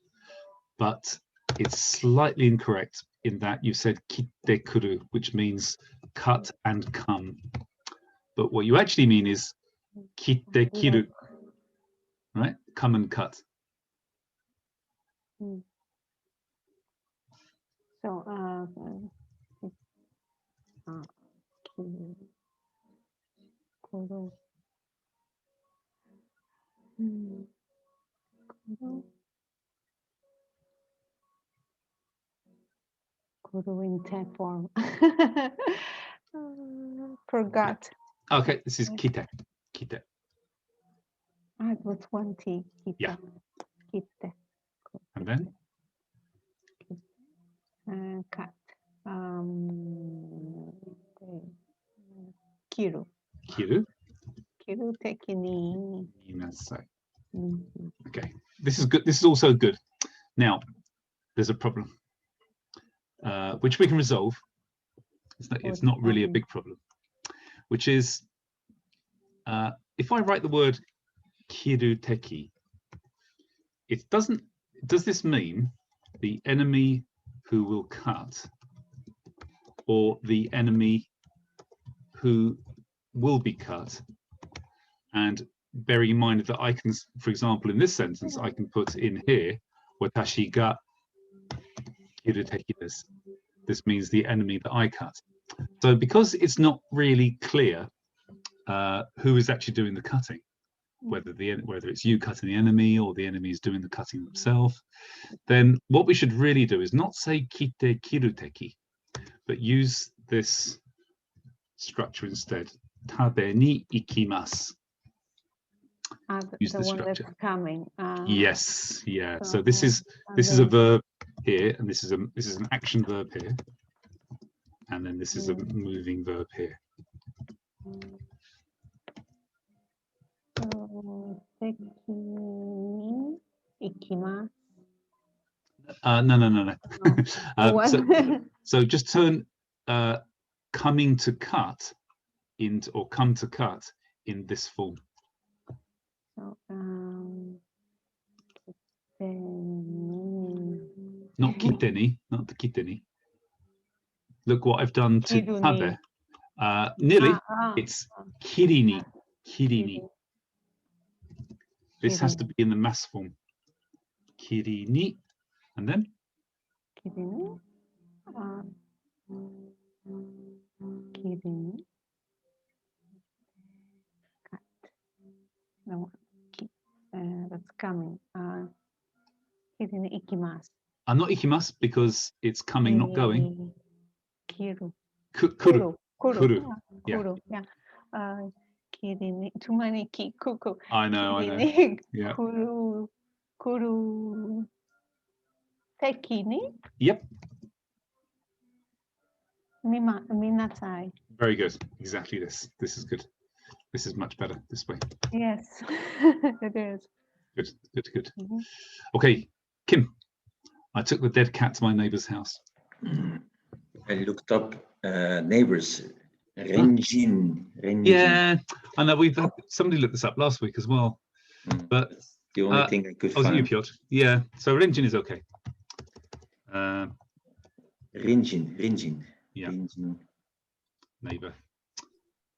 but it's slightly incorrect in that you said kitte kuru, which means cut and come. But what you actually mean is kitte kiru, right? Come and cut. So, kuru in tent form. Forgot. Okay, this is kitte. Kitte. It was one T. Kitte. Yeah. Kitte. And then? Cut. Kiru. Kiru. Kiru teki ni. Minnasai. Okay, this is good. This is also good. Now, there's a problem, which we can resolve. It's not really a big problem, which is if I write the word kiru teki, it doesn't. Does this mean the enemy who will cut, or the enemy who will be cut? And bearing in mind that I can, for example, in this sentence, I can put in here watashi ga kiru teki desu. This means the enemy that I cut. So because it's not really clear who is actually doing the cutting, whether it's you cutting the enemy or the enemy is doing the cutting themselves, then what we should really do is not say kitte kiru teki, but use this structure instead. Tabe ni ikimasu. Use the the one structure. that's coming. Yes, yeah. So So, this is a verb here, and this is an action verb here, and then this is a moving verb here. No. So just turn coming to cut into, or come to cut in this form. So, not kiteni, not the kiteni. Look what I've done to tabe. Nearly, it's kirini, kirini. This has to be in the mass form. Kirini, and then? Kirini. Kirini. Cut. No, that's coming. Kirini ikimasu. Not ikimasu because it's coming, not going. Kiru. Kuru. Kuru. Yeah. Kuru. Yeah. Kirini. Too many ki. Kuku. I know. Yeah. Kuru. Kuru. Sekini. Yep. Minasai. Very good. Exactly this. This is good. This is much better this way. Yes, it is. Good. Okay, Kim. I took the dead cat to my neighbor's house. I looked up neighbors. Renjin. Yeah, I know. We've had somebody looked this up last week as well. But that's the only thing I could find. Was it you, Piotr? Yeah. So Renjin is okay. Renjin. Yeah. Renjin. Neighbor.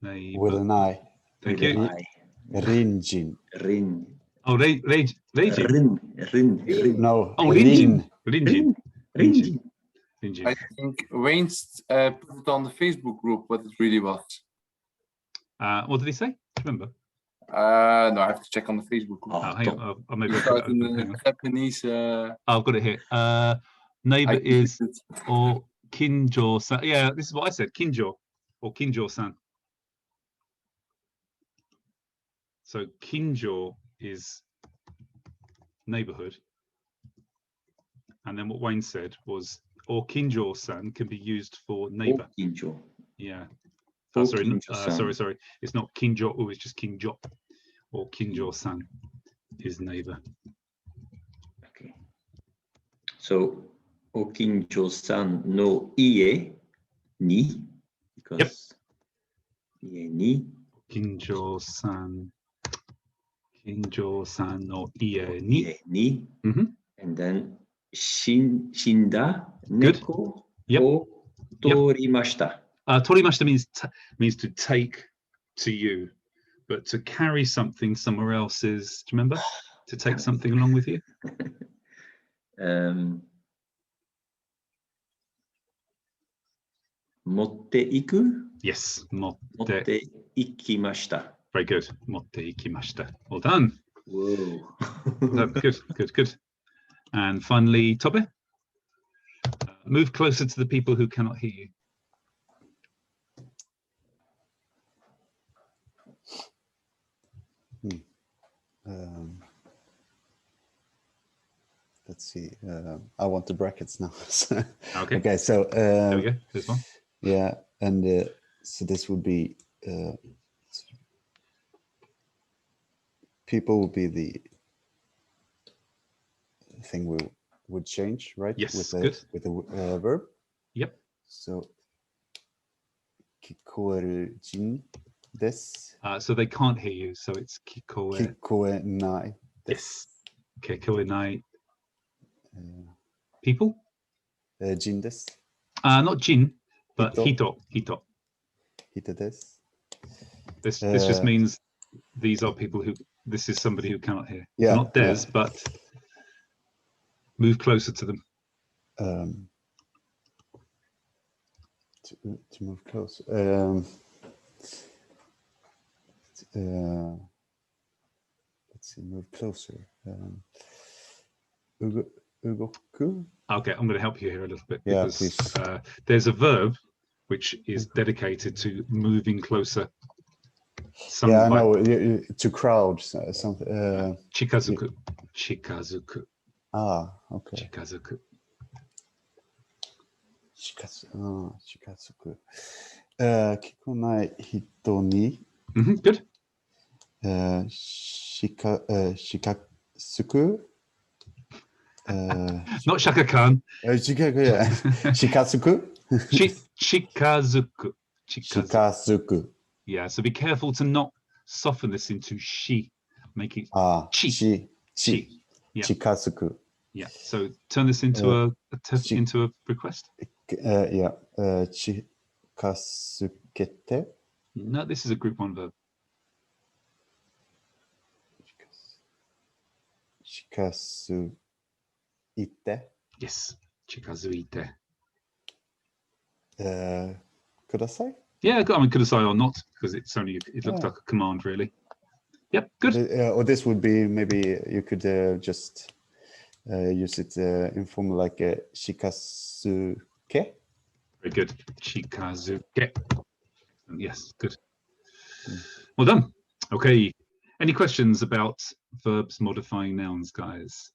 With an I. Thank you. Rinjin. Rin. Oh, Rin. No. Oh, Rinjin. I think Wayne put it on the Facebook group what it really was. What did he say? Do you remember? No, I have to check on the Facebook group. Hang on. I'll maybe start in the Japanese. I've got it here. Neighbor is or Kinjo-san. Yeah, this is what I said. Kinjo or Kinjo-san. So Kinjo is neighborhood. And then what Wayne said was, or Kinjo-san can be used for neighbor. Kinjo. Yeah. Oh, sorry. It's not Kinjo. Oh, it's just Kinjo. Or Kinjo-san is neighbor. Okay. So, Okinjo-san no ie ni, because ie ni. Kinjo-san no ie ni. And then shinda neko o torimashita. Torimashita means to take to you, but to carry something somewhere else is, do you remember? To take something along with you? Motte iku? Yes, motte ikimashita. Very good. Motte ikimashita. Well done. Whoa. Good. And finally, Tobe, move closer to the people who cannot hear you. Let's see. I want the brackets now. Okay. Okay. So there we go. This one. Yeah, and so this would be people would be the thing we would change, right? Yes. With the verb. Yep. So kikoeru jin desu. So they can't hear you. So it's kikoenai. Yes. Kikoenai. People? Jin desu. Not jin, but hito. Hito desu. This just means these are people who. This is somebody who cannot hear. Yeah. So not des, but move closer to them. To move close. Let's see. Move closer. Ugoku. Okay, I'm going to help you here a little bit Yeah, because please. there's a verb which is dedicated to moving closer. Some Yeah, I like know. To crowd something. chikazuku. Chikazuku. Ah, okay. Chikazuku. Chikatsuku. Kikonai hito ni. Good. Shikatsuku. Not Shaka Khan. Shikatsuku. Chikazuku. Shikatsuku. Yeah, so be careful to not soften this into shi. Make it chi. Chi. Yeah. Chikatsuku. Yeah. So turn this into a request. Yeah. Chikasukete. No, this is a group 1 verb. Chikazuite. Yes. Chikazuite. Kudasai? Yeah, I mean, kudasai or not, because it's only, it looks like a command, really. Yep, good. Or this would be, maybe you could just use it informal, like shikasuke. Very good. Chikazuke. Yes, good. Well done. Okay. Any questions about verbs modifying nouns, guys?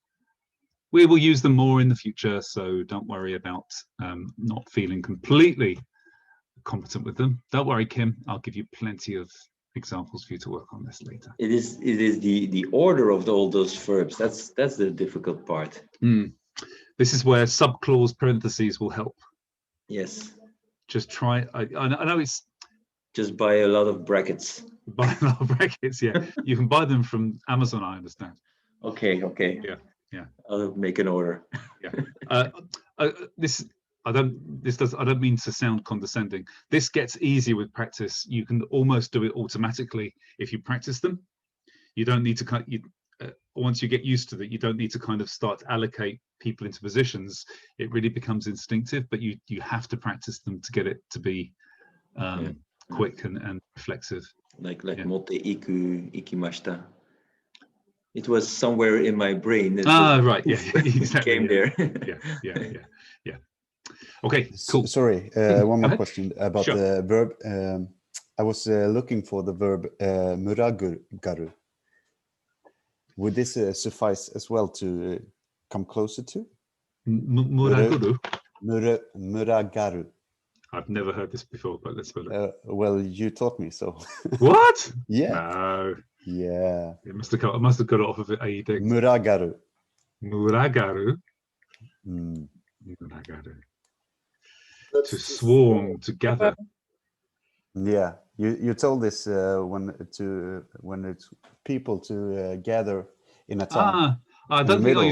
We will use them more in the future, so don't worry about not feeling completely competent with them. Don't worry, Kim. I'll give you plenty of examples for you to work on this later. It is the order of all those verbs. That's the difficult part. This is where subclause parentheses will help. Yes. Just try. I know it's just buy a lot of brackets. Buy a lot of brackets. Yeah, you can buy them from Amazon. I understand. Okay. Yeah. I'll make an order. Yeah. I don't mean to sound condescending. This gets easier with practice. You can almost do it automatically if you practice them. You don't need to once you get used to it, you don't need to kind of start to allocate people into positions. It really becomes instinctive, but you have to practice them to get it to be quick and reflexive. Like motte iku ikimashita. It was somewhere in my brain. Right. Yeah. Exactly. Came there. Yeah. Okay. Cool. Sorry. One more question about the verb. I was looking for the verb muragaru. Would this suffice as well to come closer to? Muraguru? Muragaru. I've never heard this before, but let's put well, you taught me, so. What? Yeah. No. Yeah. I must have got it off of AED. Muragaru. Muragaru. Muragaru. To swarm, to gather. Yeah, you told this when it's people to gather in a town. I don't think I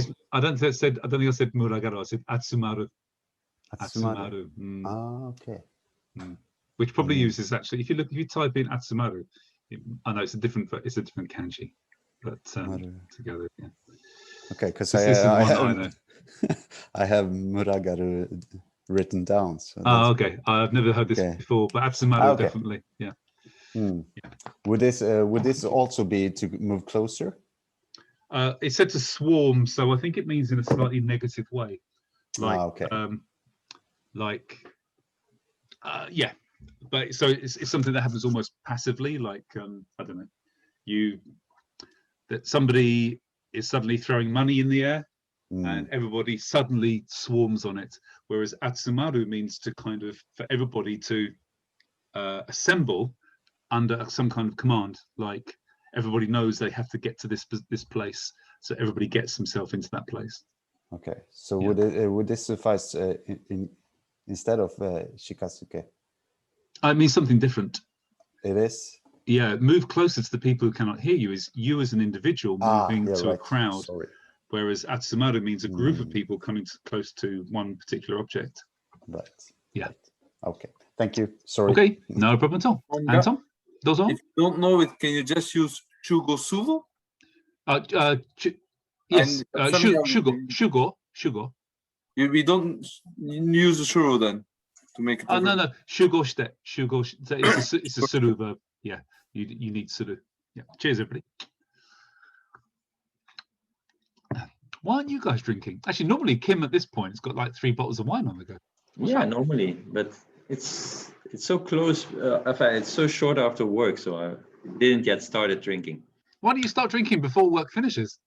said muragaru. I said atsumaru. Atsumaru. Okay. Which probably uses, actually, if you type in atsumaru, I know it's a different kanji, but together. Yeah. Okay, because I have muragaru written down. So okay. I've never heard this before, but atsumaru definitely. Yeah. Yeah. Would this also be to move closer? It said to swarm, so I think it means in a slightly negative way. Like, yeah. But so it's something that happens almost passively, like I don't know, that somebody is suddenly throwing money in the air, and everybody suddenly swarms on it. Whereas atsumaru means to kind of, for everybody to assemble under some kind of command, like everybody knows they have to get to this place, so everybody gets himself into that place. Okay, so would this suffice instead of shikasuke? I mean something different. It is. Yeah, move closer to the people who cannot hear you is you as an individual moving to a crowd. Sorry. Whereas atsumaru means a group of people coming close to one particular object. Right. Yeah. Right. Okay. Thank you. Sorry. Okay, no problem at all. Anton, those are. If you don't know it, can you just use chugosuvu? Yes. Shugo. We don't use the shuru then to make it. No. Shugo shite. It's a suru verb. Yeah. You need suru. Yeah. Cheers, everybody. Why aren't you guys drinking? Actually, normally Kim at this point has got like 3 bottles of wine on the go. What's up? Normally, but it's so close. It's so short after work, so Didn't get started drinking. Why don't you start drinking before work finishes?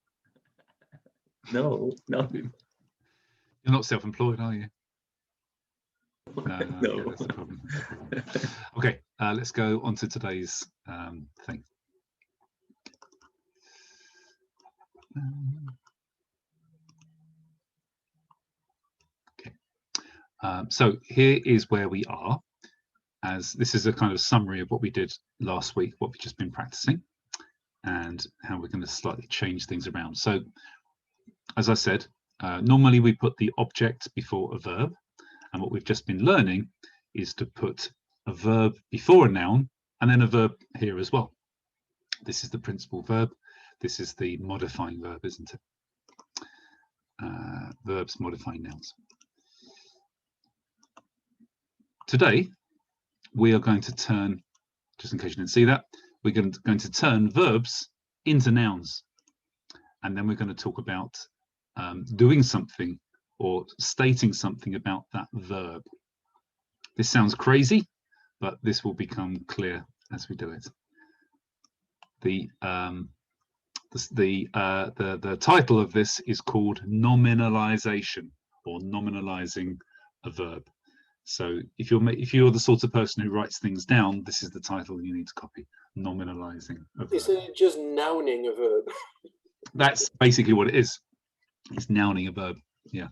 No. You're not self-employed, are you? No. No. Okay, that's the problem. Okay, let's go on to today's thing. Okay. So here is where we are, as this is a kind of summary of what we did last week, what we've just been practicing, and how we're going to slightly change things around. So, as I said, normally we put the object before a verb, and what we've just been learning is to put a verb before a noun and then a verb here as well. This is the principal verb. This is the modifying verb, isn't it? Verbs modifying nouns. Today, we are going to turn, just in case you didn't see that, we're going to turn verbs into nouns. And then we're going to talk about doing something or stating something about that verb. This sounds crazy, but this will become clear as we do it. The title of this is called nominalization, or nominalizing a verb. So if you're the sort of person who writes things down, this is the title you need to copy: nominalizing a verb. Isn't it just nouning a verb? That's basically what it is. It's nouning a verb. Yeah.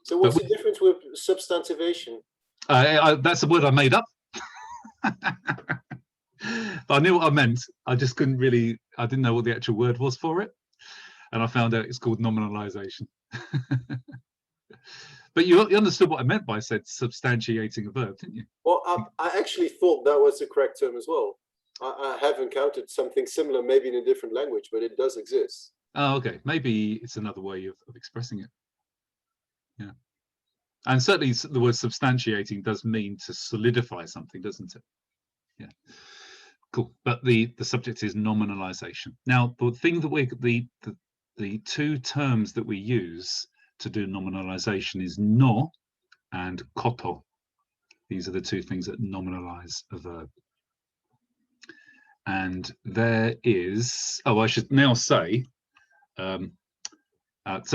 So what's the difference with substantivation? That's a word I made up. I knew what I meant. I just couldn't really, I didn't know what the actual word was for it. And I found out it's called nominalization. But you understood what I meant by said substantiating a verb, didn't you? Well, I actually thought that was the correct term as well. I have encountered something similar, maybe in a different language, but it does exist. Oh, okay. Maybe it's another way of expressing it. Yeah. And certainly the word substantiating does mean to solidify something, doesn't it? Yeah. Cool. But the subject is nominalization. Now, the thing that the two terms that we use to do nominalization is no and koto. These are the two things that nominalize a verb. And there is, oh, I should now say, so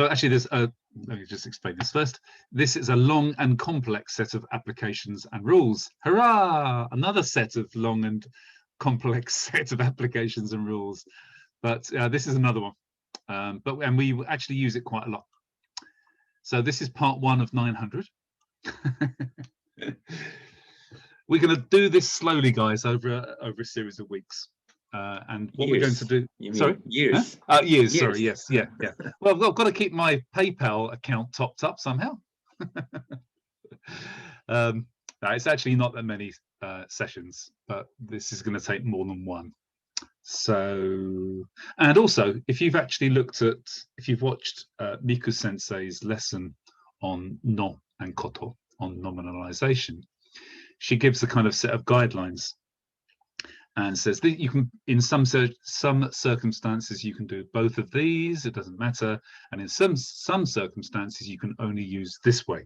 actually there's a, let me just explain this first. This is a long and complex set of applications and rules. Hurrah! Another set of long and complex set of applications and rules. But this is another one. And we actually use it quite a lot. So this is part 1 of 900. We're going to do this slowly, guys, over a series of weeks. And what we're going to do, sorry, years. Huh? Years. Sorry, yes, yeah. Well, I've got to keep my PayPal account topped up somehow. No, it's actually not that many sessions, but this is going to take more than one. So, and also, if you've watched Miku Sensei's lesson on no and koto, on nominalization, she gives a kind of set of guidelines and says that you can, in some circumstances, you can do both of these, it doesn't matter, and in some circumstances, you can only use this way.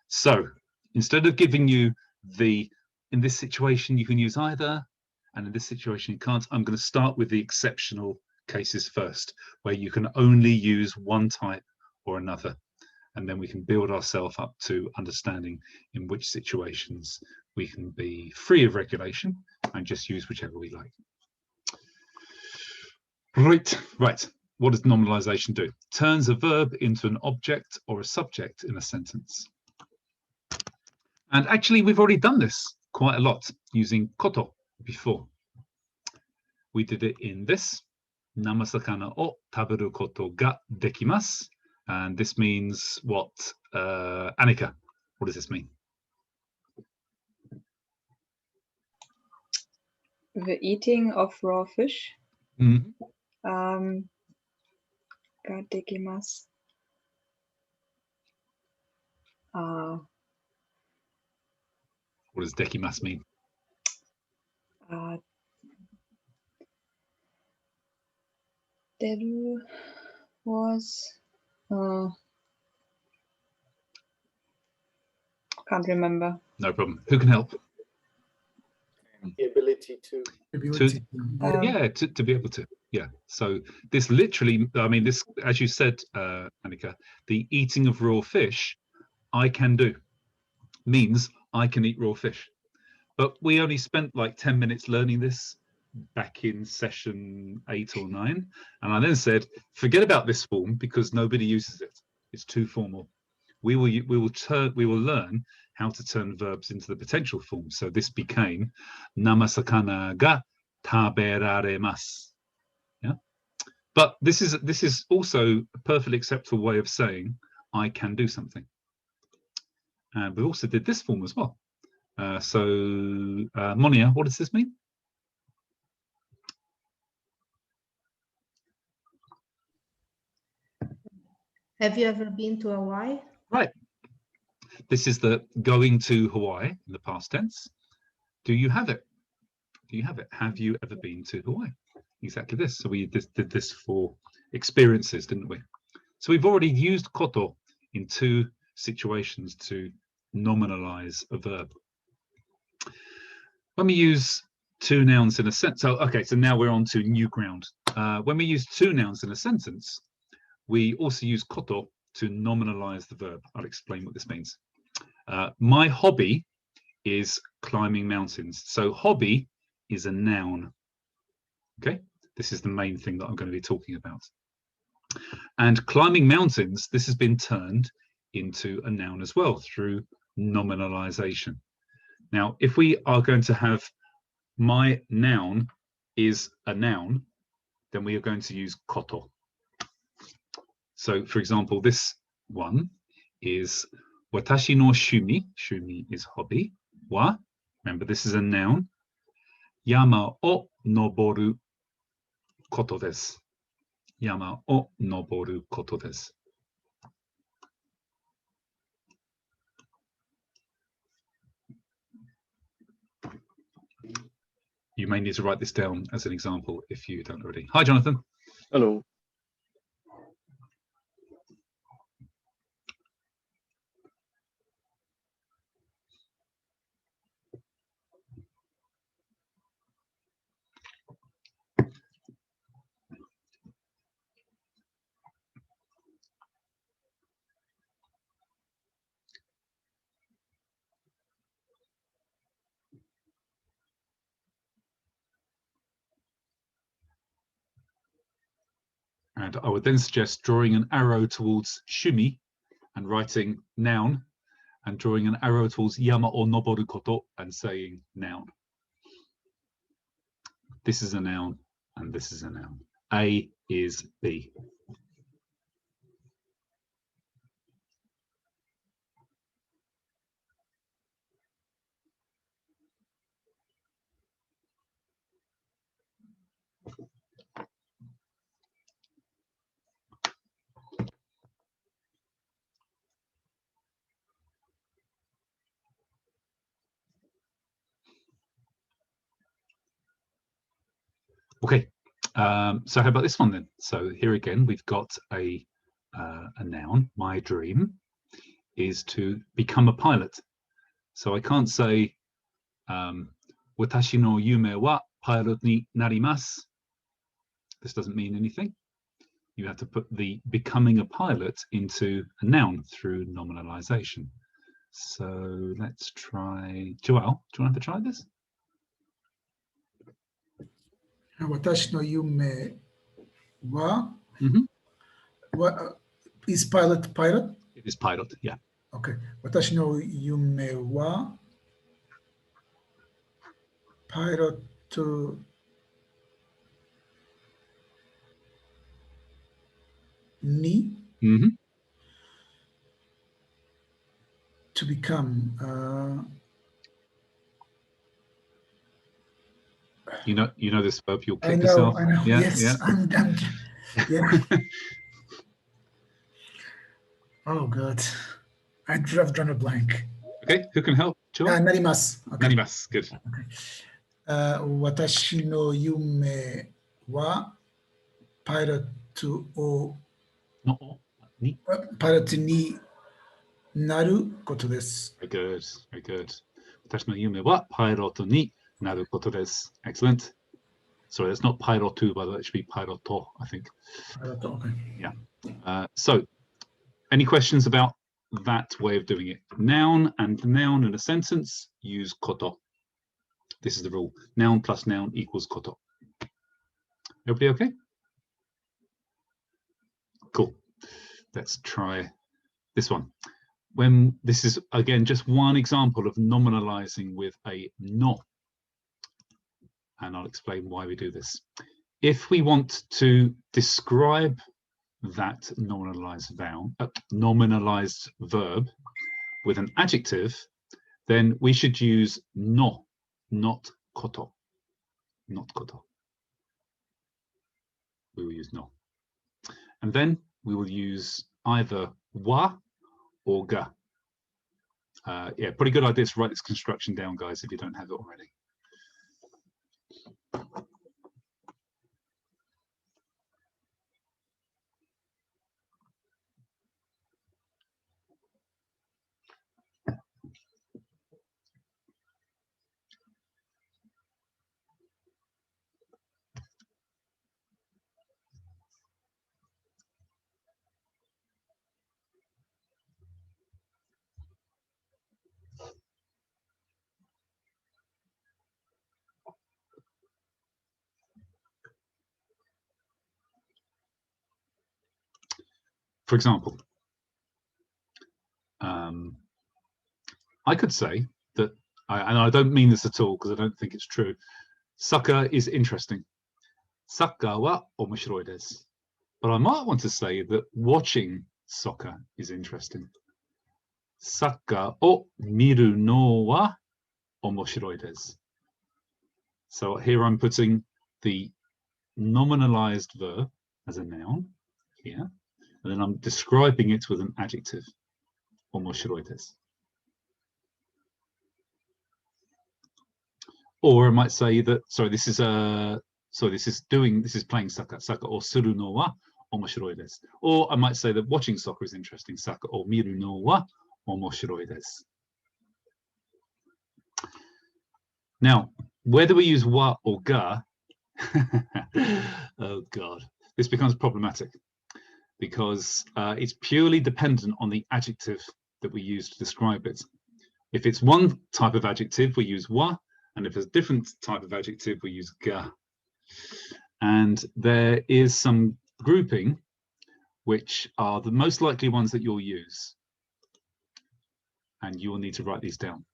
So, instead of giving you in this situation, you can use either, and in this situation, you can't, I'm going to start with the exceptional cases first, where you can only use one type or another. And then we can build ourselves up to understanding in which situations we can be free of regulation and just use whichever we like. Right. What does nominalization do? Turns a verb into an object or a subject in a sentence. And actually, we've already done this quite a lot using koto before. We did it in this. Namasakana o taberu koto ga dekimasu. And this means what? Annika, what does this mean? The eating of raw fish. Mm-hmm. Ga dekimasu. What does dekimasu mean? Deru was can't remember. No problem. Who can help? the ability to. To be able to. Yeah. So this literally, I mean, this, as you said, Annika, the eating of raw fish, I can do, means I can eat raw fish. But we only spent like 10 minutes learning this back in session 8 or 9. And I then said, forget about this form because nobody uses it. It's too formal. We will learn how to turn verbs into the potential form. So this became namasakana ga taberaremasu. Yeah. But this is also a perfectly acceptable way of saying I can do something. And we also did this form as well. Monia, what does this mean? Have you ever been to Hawaii? Right. This is the going to Hawaii in the past tense. Do you have it? Do you have it? Have you ever been to Hawaii? Exactly this. So we did this for experiences, didn't we? So we've already used koto in 2 situations to nominalize a verb. When we use 2 nouns in a sentence, so now we're on to new ground. When we use 2 nouns in a sentence, we also use koto to nominalize the verb. I'll explain what this means. My hobby is climbing mountains. So hobby is a noun. Okay, this is the main thing that I'm going to be talking about. And climbing mountains, this has been turned into a noun as well through nominalization. Now, if we are going to have my noun is a noun, then we are going to use koto. So, for example, this one is watashi no shumi. Shumi is hobby. Wa, remember this is a noun. Yama o noboru koto desu. Yama o noboru koto desu. You may need to write this down as an example if you don't already. Hi, Jonathan. Hello. And I would then suggest drawing an arrow towards shumi and writing noun, and drawing an arrow towards yama or noboru koto and saying noun. This is a noun and this is a noun. A is B. Okay, so how about this one then? So here again, we've got a noun. My dream is to become a pilot. So I can't say watashi no yume wa pilot ni narimasu. This doesn't mean anything. You have to put the becoming a pilot into a noun through nominalization. So let's try, Joel, do you want to try this? Watashi no yume wa. What is pilot? It is pilot, yeah. Okay. Watashi no yume wa pilot ni to become. You know this verb. You'll kick I know, yourself. I know. Yeah, yes, yeah. yeah. Oh God, I've drawn a blank. Okay, who can help? Joel? Narimasu. Okay. Narimasu, good. Okay. Watashi no yume wa pilot ni naru koto desu. Very good, very good. Watashi no yume wa pilot ni naru koto desu. Excellent. Sorry, that's not pairotu, by the way. It should be pairoto, I think. Okay. Yeah. So, any questions about that way of doing it? Noun and noun in a sentence, use koto. This is the rule. Noun plus noun equals koto. Everybody okay? Cool. Let's try this one. When this is, again, just one example of nominalizing with a no. And I'll explain why we do this. If we want to describe that nominalized verb with an adjective, then we should use no, not koto. Not koto. We will use no. And then we will use either wa or ga. Yeah, pretty good idea to write this construction down, guys, if you don't have it already. For example, I could say that, and I don't mean this at all because I don't think it's true, soccer is interesting. Soccer wa omoshiroi desu. But I might want to say that watching soccer is interesting. Soccer o miru no wa omoshiroi desu. So here I'm putting the nominalized verb as a noun here, and then I'm describing it with an adjective, omoshiroi desu. Or I might say that, sorry, this is playing soccer, soccer o suru no wa omoshiroi desu. Or I might say that watching soccer is interesting, soccer o miru no wa omoshiroi desu. Now, whether we use wa or ga, oh God, this becomes problematic because it's purely dependent on the adjective that we use to describe it. If it's one type of adjective, we use wa, and if it's a different type of adjective, we use ga. And there is some grouping which are the most likely ones that you'll use. And you will need to write these down.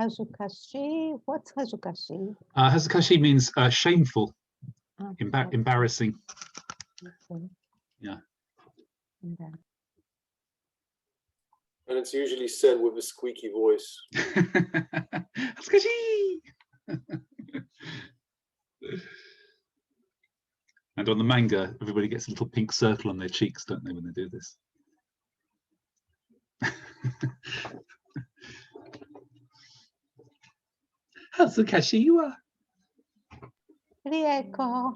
Hazukashi. What's hazukashi? Hazukashi means shameful, embarrassing. Okay. Yeah. And it's usually said with a squeaky voice. Hazukashi! And on the manga, everybody gets a little pink circle on their cheeks, don't they, when they do this? Hazukashi wa. Rieko.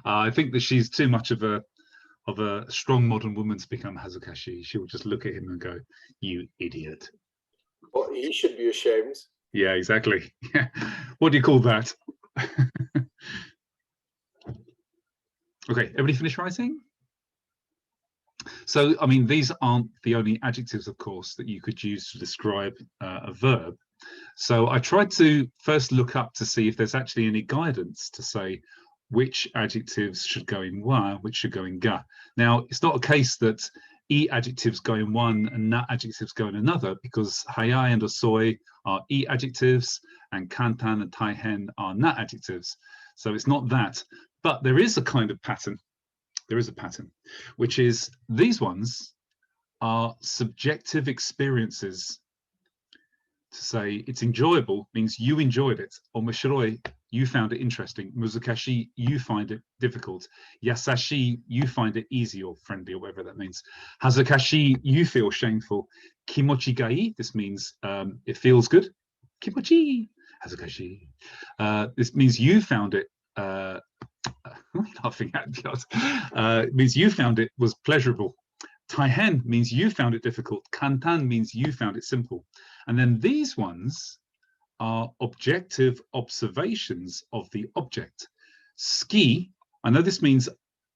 I think that she's too much of a strong modern woman to become hazukashi. She will just look at him and go, "You idiot." Well, he should be ashamed. Yeah, exactly. What do you call that? Okay, everybody finished writing? So, I mean, these aren't the only adjectives, of course, that you could use to describe a verb. So I tried to first look up to see if there's actually any guidance to say which adjectives should go in wa, which should go in ga. Now, it's not a case that e adjectives go in one and na adjectives go in another, because hayai and osoi are e adjectives and kantan and taihen are na adjectives. So it's not that. But there is a kind of pattern. There is a pattern, which is these ones are subjective experiences. To say it's enjoyable means you enjoyed it, or mashiroi, you found it interesting, muzukashi, you find it difficult, yasashi, you find it easy or friendly or whatever that means, hazukashi, you feel shameful, kimochi gai, this means it feels good, kimochi, hazukashi, this means you found it laughing at God. It means you found it was pleasurable. Taihen means you found it difficult. Kantan means you found it simple. And then these ones are objective observations of the object. Ski, I know this means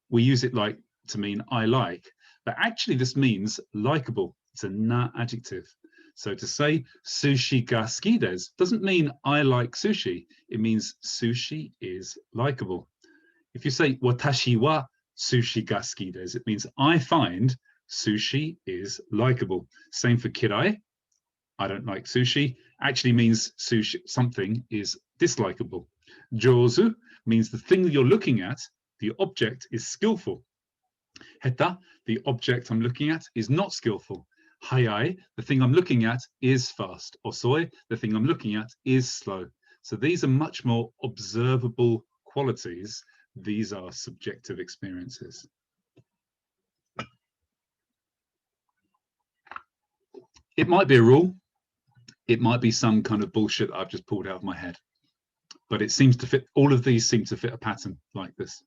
we use it like to mean I like, but actually this means likable. It's a na adjective. So to say sushi ga ski desu doesn't mean I like sushi. It means sushi is likable. If you say watashi wa sushi ga suki desu, it means I find sushi is likable. Same for kirai. I don't like sushi. Actually means sushi, something is dislikable. Jozu means the thing that you're looking at, the object, is skillful. Heta, the object I'm looking at, is not skillful. Hayai, the thing I'm looking at is fast. Osoi, the thing I'm looking at is slow. So these are much more observable qualities. These are subjective experiences. It might be a rule. It might be some kind of bullshit I've just pulled out of my head. But it seems to fit, all of these seem to fit a pattern like this.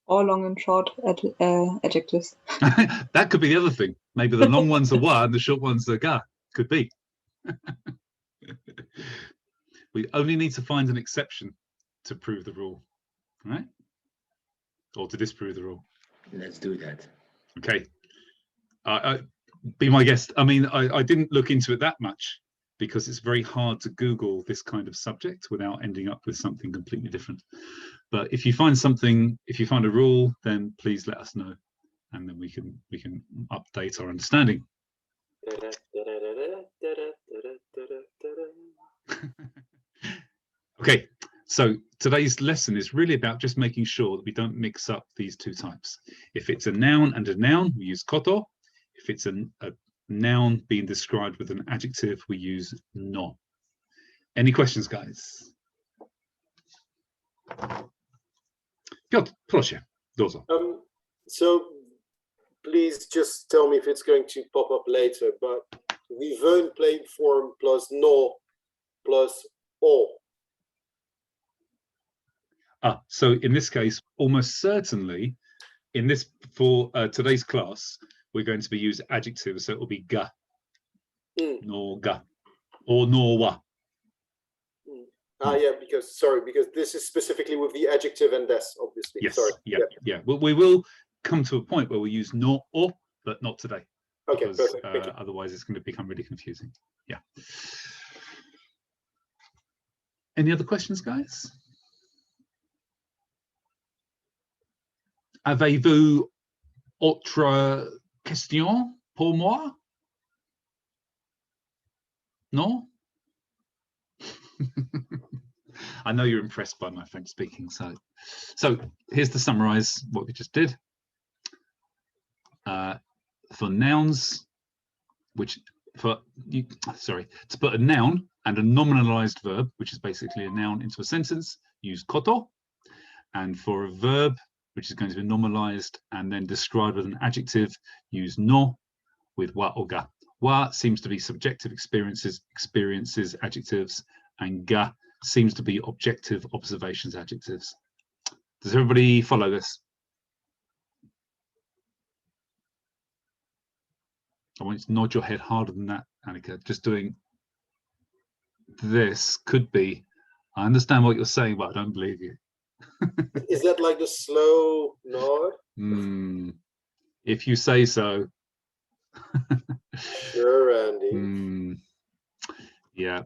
Or long and short adjectives. That could be the other thing. Maybe the long ones are wa and the short ones are ga. Could be. We only need to find an exception to prove the rule, right? Or to disprove the rule. Let's do that. Okay. Be my guest. I mean, I didn't look into it that much because it's very hard to Google this kind of subject without ending up with something completely different. But if you find something, if you find a rule, then please let us know, and then we can update our understanding. Okay, so today's lesson is really about just making sure that we don't mix up these two types. If it's a noun and a noun, we use koto. If it's a noun being described with an adjective, we use no. Any questions, guys? Piotr, proszę, dozo. So please just tell me if it's going to pop up later, but the verb plain form plus no plus o. So in this case, almost certainly, in this for today's class, we're going to be using adjectives, so it will be ga, no ga, or no wa. Yeah, because this is specifically with the adjective and des, obviously. Yes, sorry. Yeah. Well, we will come to a point where we use no or, but not today. Okay, because, perfect. Otherwise, it's going to become really confusing. Yeah. Any other questions, guys? Avez-vous autre question pour moi? No? I know you're impressed by my French speaking, so here's to summarize what we just did. For nouns, to put a noun and a nominalized verb, which is basically a noun, into a sentence, use koto. And for a verb, which is going to be normalized and then described with an adjective, use no with wa or ga. Wa seems to be subjective experiences, adjectives, and ga seems to be objective observations, adjectives. Does everybody follow this? I want you to nod your head harder than that, Annika. Just doing this could be, I understand what you're saying, but I don't believe you. Is that like the slow nod? If you say so. Sure, Andy. Yeah.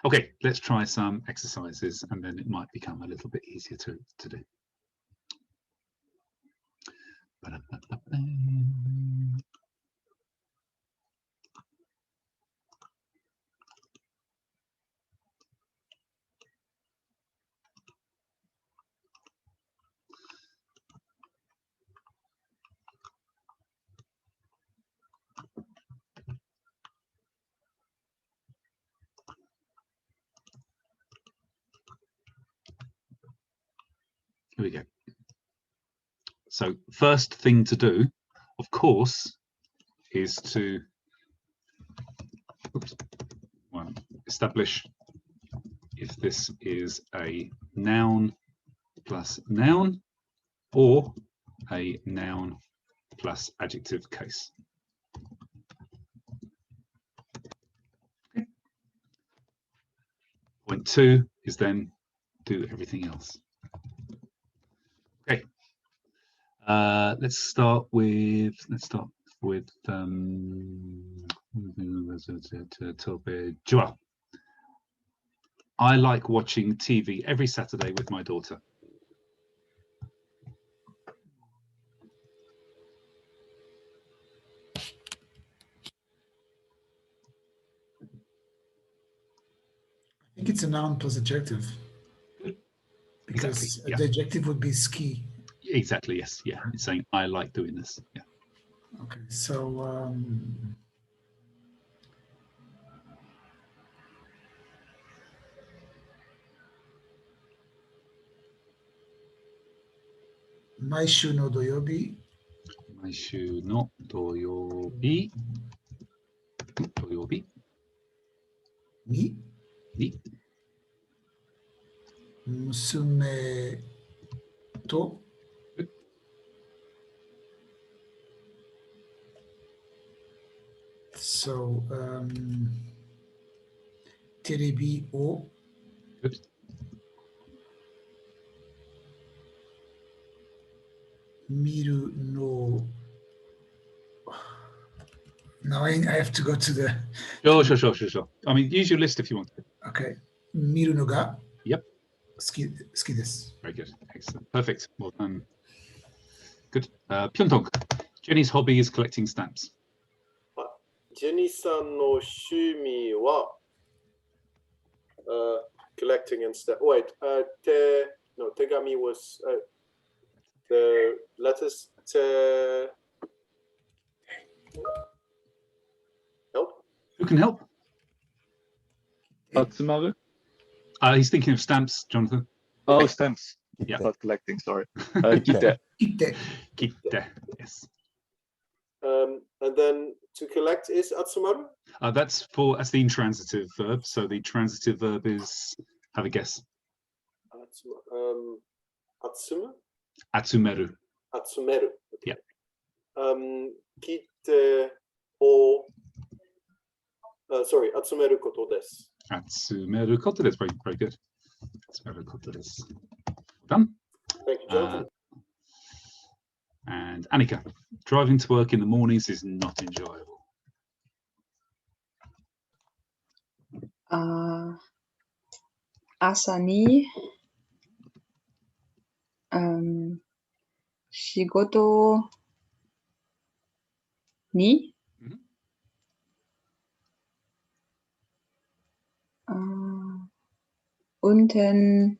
Okay, let's try some exercises and then it might become a little bit easier to do. Here we go. So first thing to do, of course, is to establish if this is a noun plus noun or a noun plus adjective case. Okay. Point 2 is then do everything else. Okay. Let's start with Joel. I like watching TV every Saturday with my daughter. I think it's a noun plus adjective. Because exactly, yeah. The adjective would be ski. Exactly, yes, yeah. It's saying I like doing this. Yeah. Okay, so Maishu no doyobi. Maishu no doyobi. Doyobi. Ni. Ni. Musume to. Good. So terebi o. Good. Miru no. Now I have to go to the. Sure. I mean, use your list if you want to. Okay. Miru no ga. Yep. Ski desu. Very good. Excellent. Perfect. Well done. Good. Pyeongdong. Jenny's hobby is collecting stamps. Jenny-san no shumi wa collecting and stuff. Wait, tegami was the letters. Help? Who can help? Atsumaru? He's thinking of stamps, Jonathan. Oh, stamps. Yeah. Not collecting, sorry. Kite. Kite, yes. And then to collect is atsumaru? That's the intransitive verb. So the transitive verb is, have a guess. Atsumu? Atsumeru. Atsumeru. Okay. Yeah. Kite o. Sorry, atsumeru koto desu. Atsumeru koto desu. Very, very good. Atsumeru koto desu. Done. Thank you, Jonathan. And Annika, driving to work in the mornings is not enjoyable. Asa ni shigoto ni unten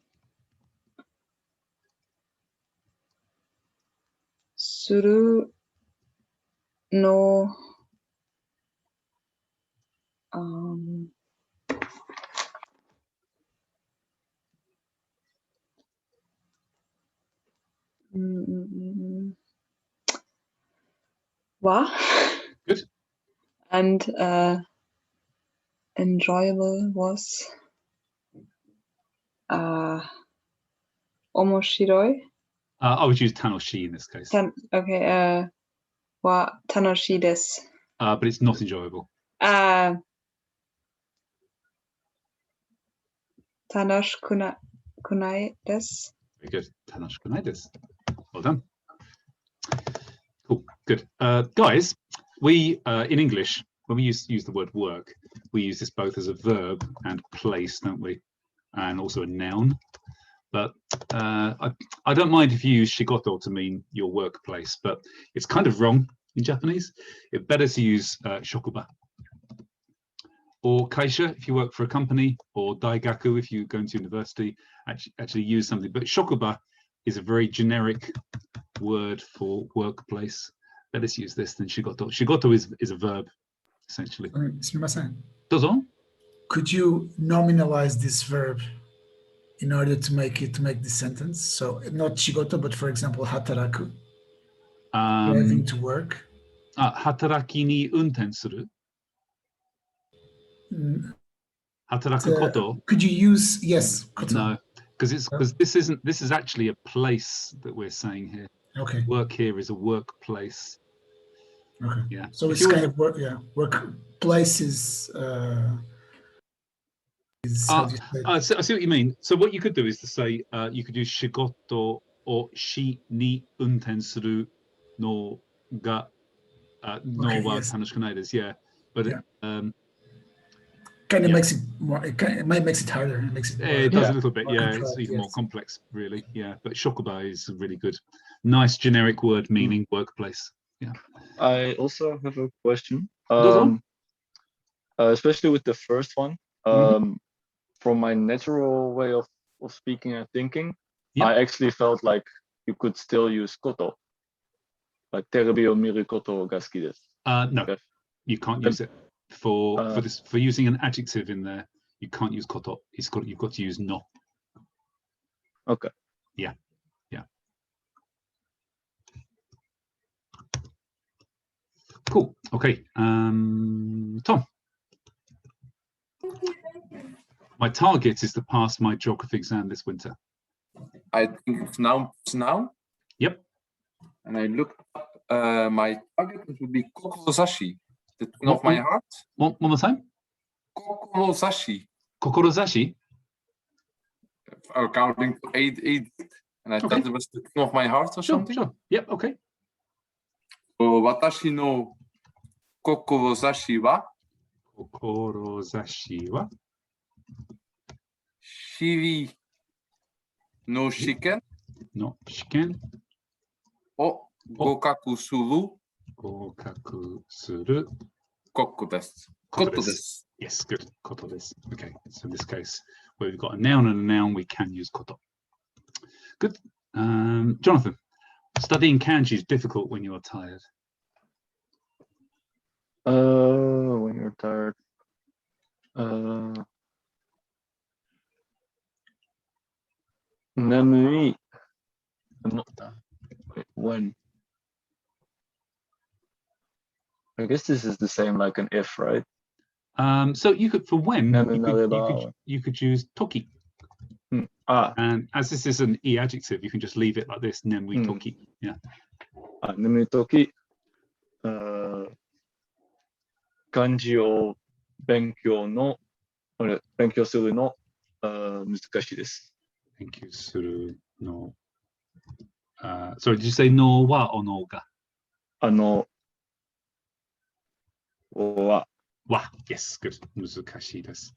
suru no wa good And enjoyable was omoshiroi. I would use tanoshi in this case. Okay. Wa tanoshi desu. But it's not enjoyable. Tanoshikunai desu. Very good. Tanoshikunai desu. Well done. Cool. Good. Guys, we in English, when we use the word work, we use this both as a verb and place, don't we? And also a noun. But I don't mind if you use shigoto to mean your workplace, but it's kind of wrong in Japanese. It's better to use shokuba. Or kaisha if you work for a company, or daigaku if you go into university, actually use something. But shokuba is a very generic word for workplace. Better to use this than shigoto. Shigoto is a verb, essentially. Dozo? Could you nominalize this verb in order to make the sentence? So not shigoto, but for example, hataraku, driving to work. Hataraki ni unten suru. Hataraku koto. Could you use koto? No, because this is actually a place that we're saying here. Okay. Work here is a workplace. Okay. Yeah. So it's kind of work. Yeah. Workplace is. How do you say I see what you mean. So what you could do is to say you could use shigoto or shi ni unten suru no ga no wa tanoshikunai desu. Yeah, but kind of makes it more. It makes it harder. It makes it. More, it does a little bit. Yeah, it's even more complex, really. Yeah, but shokuba is a really good, nice generic word meaning workplace. Yeah. I also have a question. Especially with the first one. From my natural way of speaking and thinking, I actually felt like you could still use koto. Like terebi o miru koto ga suki desu. No, you can't use it for using an adjective in there. You can't use koto. You've got to use no. Okay. Yeah. Yeah. Cool. Okay. Tom. My target is to pass my geography exam this winter. I think it's now. Yep. And I looked up my target. It would be kokorozashi, the thing of my heart. One more time. Kokorozashi. Kokorozashi. Counting to eight, and I thought it was the thing of my heart or something. Sure. Yep. Okay. So watashi no kokorozashi wa. Kokorozashi wa. Shiri no shiken. No shiken. O gokaku suru. Gokaku suru. Koto desu. Koto desu. Yes, good. Koto desu. Okay, so in this case, where we've got a noun and a noun, we can use koto. Good. Jonathan, studying kanji is difficult when you are tired. When you're tired. Namui. When? I guess this is the same like an if, right? So you could, for when, you could use toki. And as this is an e adjective, you can just leave it like this, nemui toki. Yeah. Nemui toki. Kanji o benkyou suru no muzukashii desu. Benkyou suru no. Sorry, did you say no wa or no ga? Wa. Yes, good. Muzukashii desu.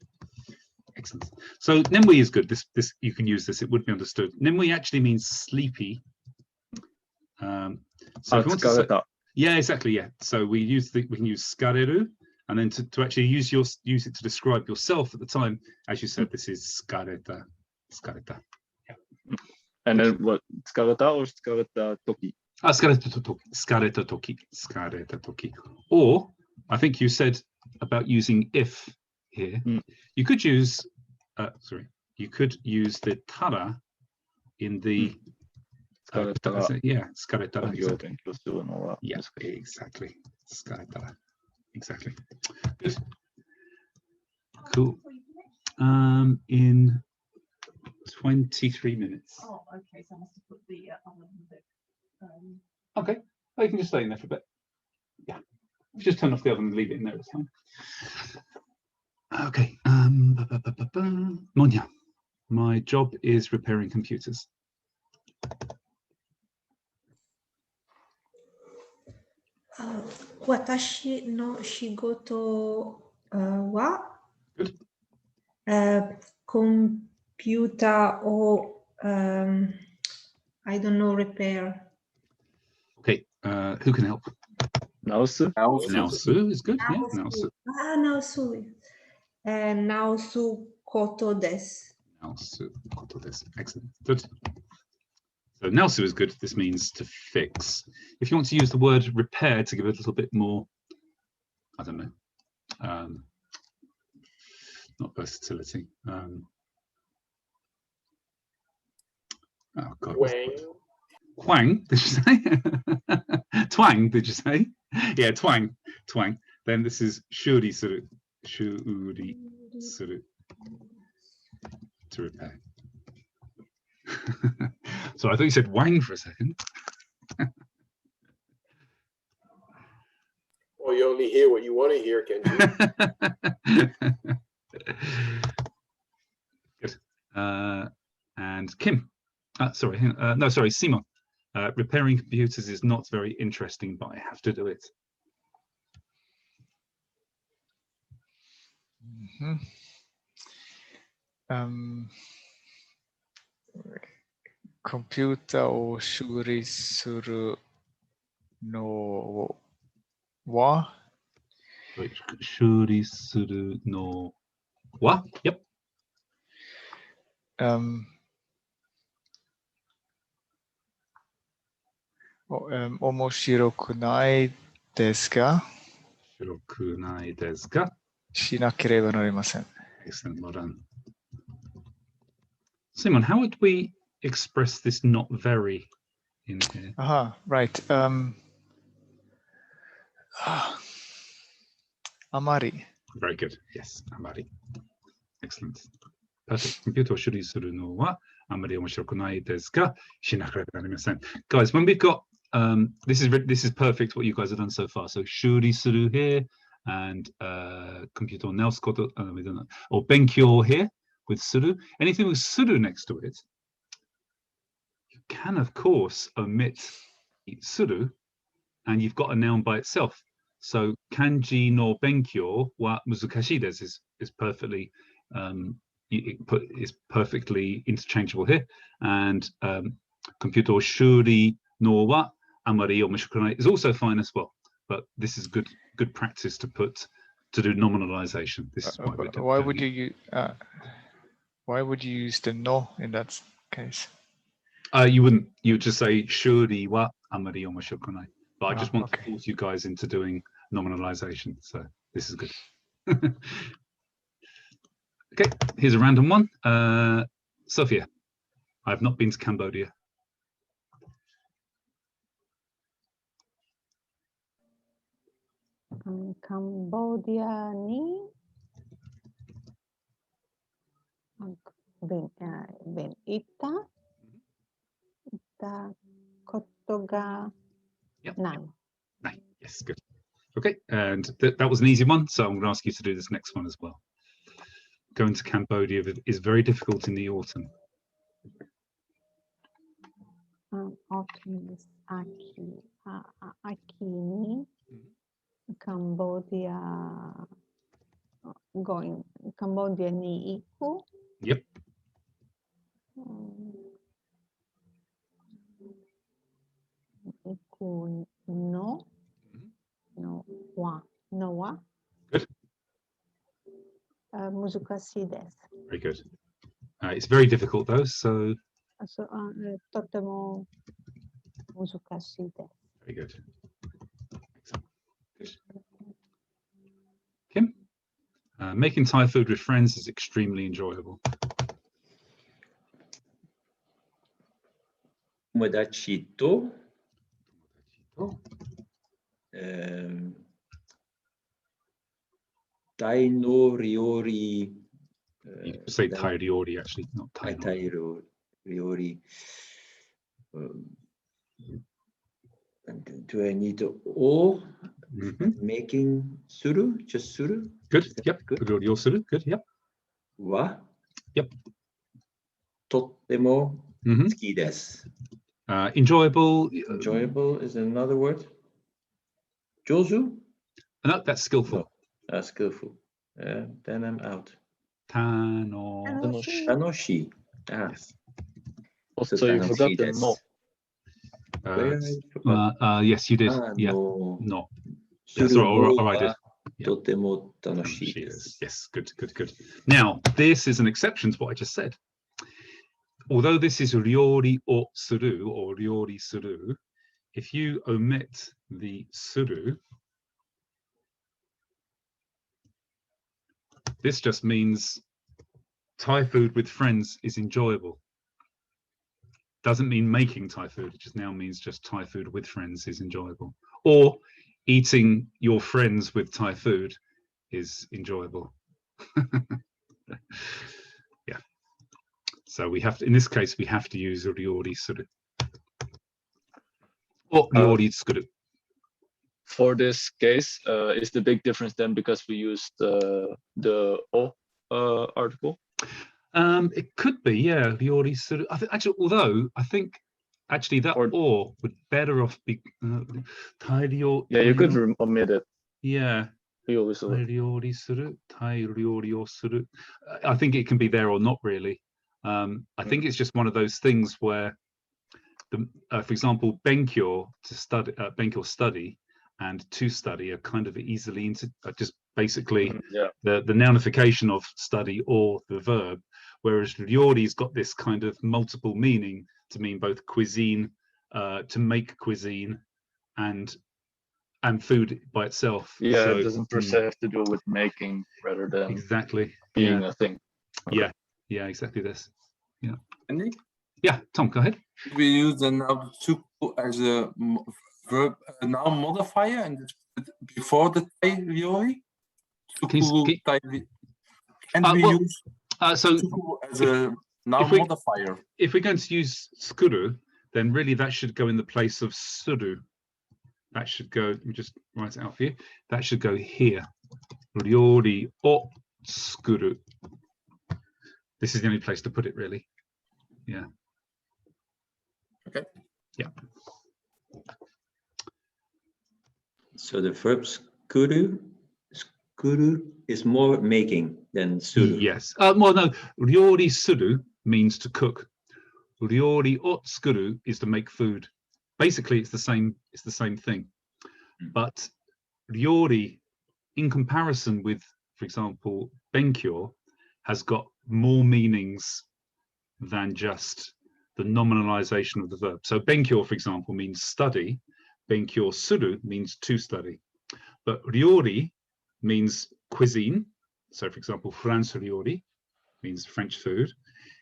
Excellent. So nemui is good. This you can use this. It would be understood. Nemui actually means sleepy. So if you want to say, yeah, exactly. Yeah. So we can use skareru, and then to actually use it to describe yourself at the time, as you said, this is skareta. Yeah. And then what? Skareta or skareta toki? Skareta toki. Or I think you said about using if here. You could use the tara in the Skaretara. yeah, skaretara. Exactly. Yeah, exactly. Skaretara. Exactly. Good. Cool. In 23 minutes. Oh, okay. So I must have put the oven Okay. Oh, you can just stay in there for a bit. Yeah. Just turn off the oven and leave it in there. It's fine. Okay. Monia, my job is repairing computers. 私の仕事は Good. コンピューターを I don't know, repair. Okay. Who can help? Naosu. Naosu is good. Yeah, Naosu. Naosu. Naosu koto desu. Naosu koto desu. Excellent. Good. So Naosu is good. This means to fix. If you want to use the word repair to give it a little bit more, I don't know, not versatility. Oh God. Twang, did you say? Twang, did you say? Yeah, twang. Then this is shuri suru. Shuri suru. To repair. So I thought you said wang for a second. Well, you only hear what you want to hear, Kenji. Good. And Kim. Sorry, Simon. Repairing computers is not very interesting, but I have to do it. Computerを修理するのは 修理するのは Yep. 面白くないですか？面白くないですか？しなければなりません。Excellent, well done. Simon, how would we express this not very in here? Right. あまり。Very good. Yes, あまり. Excellent. Perfect. コンピューターを処理するのはあまり面白くないですが、しなければなりません。Guys, when we've got this is perfect what you guys have done so far. So 処理する here and コンピューターを直すこと or 勉強 here with する. Anything with する next to it, you can of course omit する and you've got a noun by itself. So kanji no benkyo wa muzukashii desu is perfectly is perfectly interchangeable here, and computer shuri no wa amari omishukunai is also fine as well. But this is good practice to do nominalization. This is why we're doing. Why would you use the no in that case? You wouldn't. You would just say shuri wa amari omishukunai. But I just want to force you guys into doing nominalization. So this is good. Okay, here's a random one. Sophia, I have not been to Cambodia. Cambodia ni ben ita koto ga nai. Yes, good. Okay, and that was an easy one, so I'm going to ask you to do this next one as well. Going to Cambodia is very difficult in the autumn. Autumn is aki ni Cambodia Cambodia ni iku. Yep. Iku no wa. Good. Muzukashii desu. Very good. It's very difficult though, so. Totemo muzukashii desu. Very good. Kim, making Thai food with friends is extremely enjoyable. 友達と Tai no ryori. You could say tai ryori actually, not tai no. Tai ryori. Do I need to o making suru? Just suru? Good. Yep. Good. Ryori suru. Good. Yep. Wa? Yep. Totemo suki desu. Enjoyable. Enjoyable is another word. Jozu? No, that's skillful. No, skillful. Then I'm out. Tanoshi. Yes. So you forgot the no. Yes, you did. Yeah. No. That's all I did. Totemo tanoshii desu. Yes, good. Now, this is an exception to what I just said. Although this is ryori o suru or ryori suru, if you omit the suru, this just means Thai food with friends is enjoyable. Doesn't mean making Thai food, it just now means just Thai food with friends is enjoyable. Or eating your friends with Thai food is enjoyable. Yeah. So we have to, in this case, we have to use ryori suru. Or ryori tsukuru. For this case, is the big difference then because we used the o article? It could be, yeah. Ryori suru. Actually, although I think actually that or would better off be tairyo. Yeah, you could omit it. Yeah. Ryori suru, tai ryori o suru. I think it can be there or not really. I think it's just one of those things where, for example, benkyo to study, benkyo study, and to study are kind of easily just basically the nounification of study or the verb, whereas ryori's got this kind of multiple meaning to mean both cuisine, to make cuisine, and food by itself. Yeah, so, it doesn't per se have to do with making rather than exactly being a thing. Okay. Yeah, exactly this. Yeah. Andy? Yeah, Tom, go ahead. We use the noun tsuku as a verb noun modifier and before the tai ryori. And we use tsuku as a noun modifier. If we're going to use skuru, then really that should go in the place of suru. That should go, let me just write it out for you. That should go here. Ryori o skuru. This is the only place to put it, really. Yeah. Okay. Yeah. So the verb skuru is more making than suru. Yes. Well, no. Ryori suru means to cook. Ryori o skuru is to make food. Basically, it's the same. It's the same thing. But ryori, in comparison with, for example, benkyo, has got more meanings than just the nominalization of the verb. So benkyo, for example, means study. Benkyo suru means to study. But ryori means cuisine. So, for example, France ryori means French food.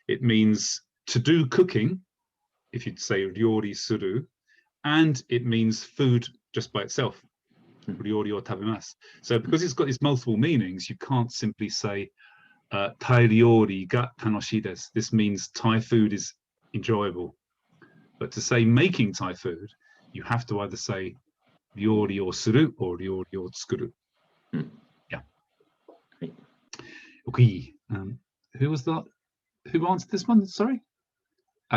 It means to do cooking, if you'd say ryori suru, and it means food just by itself. Ryori o tabimasu. So because it's got these multiple meanings, you can't simply say Tai ryori ga tanoshii desu. This means Thai food is enjoyable. But to say making Thai food, you have to either say ryori o suru or ryori o tsukuru. Yeah. Okay. Who was that? Who answered this one? Sorry.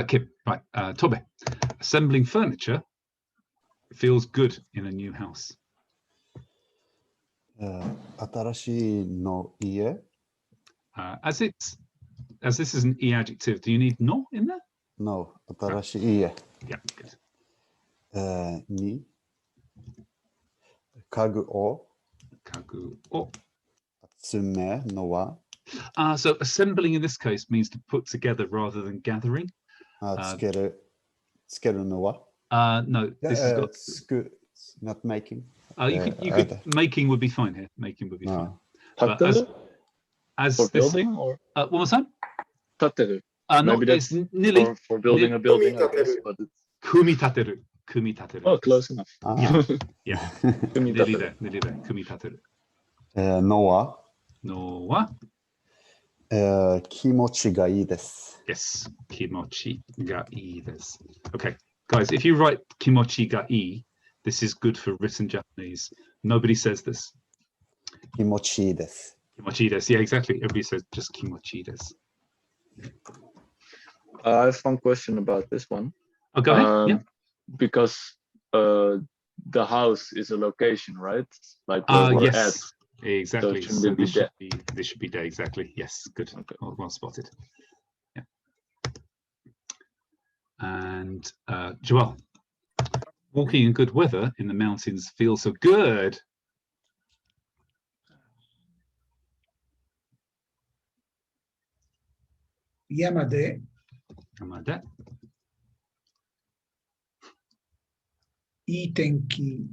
Kim. Right. Tobe. Assembling furniture feels good in a new house. 新しいの家 as this is an e adjective, do you need no in there? No, 新しい家 Yeah, good. に家具を集めるのは So assembling in this case means to put together rather than gathering. つけるのは No, this has got not making. You could making would be fine here. Making would be fine. But as for this, building or one more time. Tateru. No, Maybe that's it's nearly for building a building. I guess, but it's... Kumitateru. Kumitateru. Oh, close enough. Yeah. Nearly there. Kumitateru. のは no wa? Kimochi ga ii desu. Yes, kimochi ga ii desu. Okay, guys, if you write kimochi ga ii, this is good for written Japanese. Nobody says this. Kimochi desu. Kimochi desu. Yeah, exactly. Everybody says just kimochi desu. I have one question about this one. Oh, go ahead. Yeah. Because the house is a location, right? Like where we're yes. at. Exactly. So, this should be there. Exactly. Yes. Good. Okay. Well spotted. Yeah. And Joel, walking in good weather in the mountains feels so good. Yamade. Yamade. いい天気。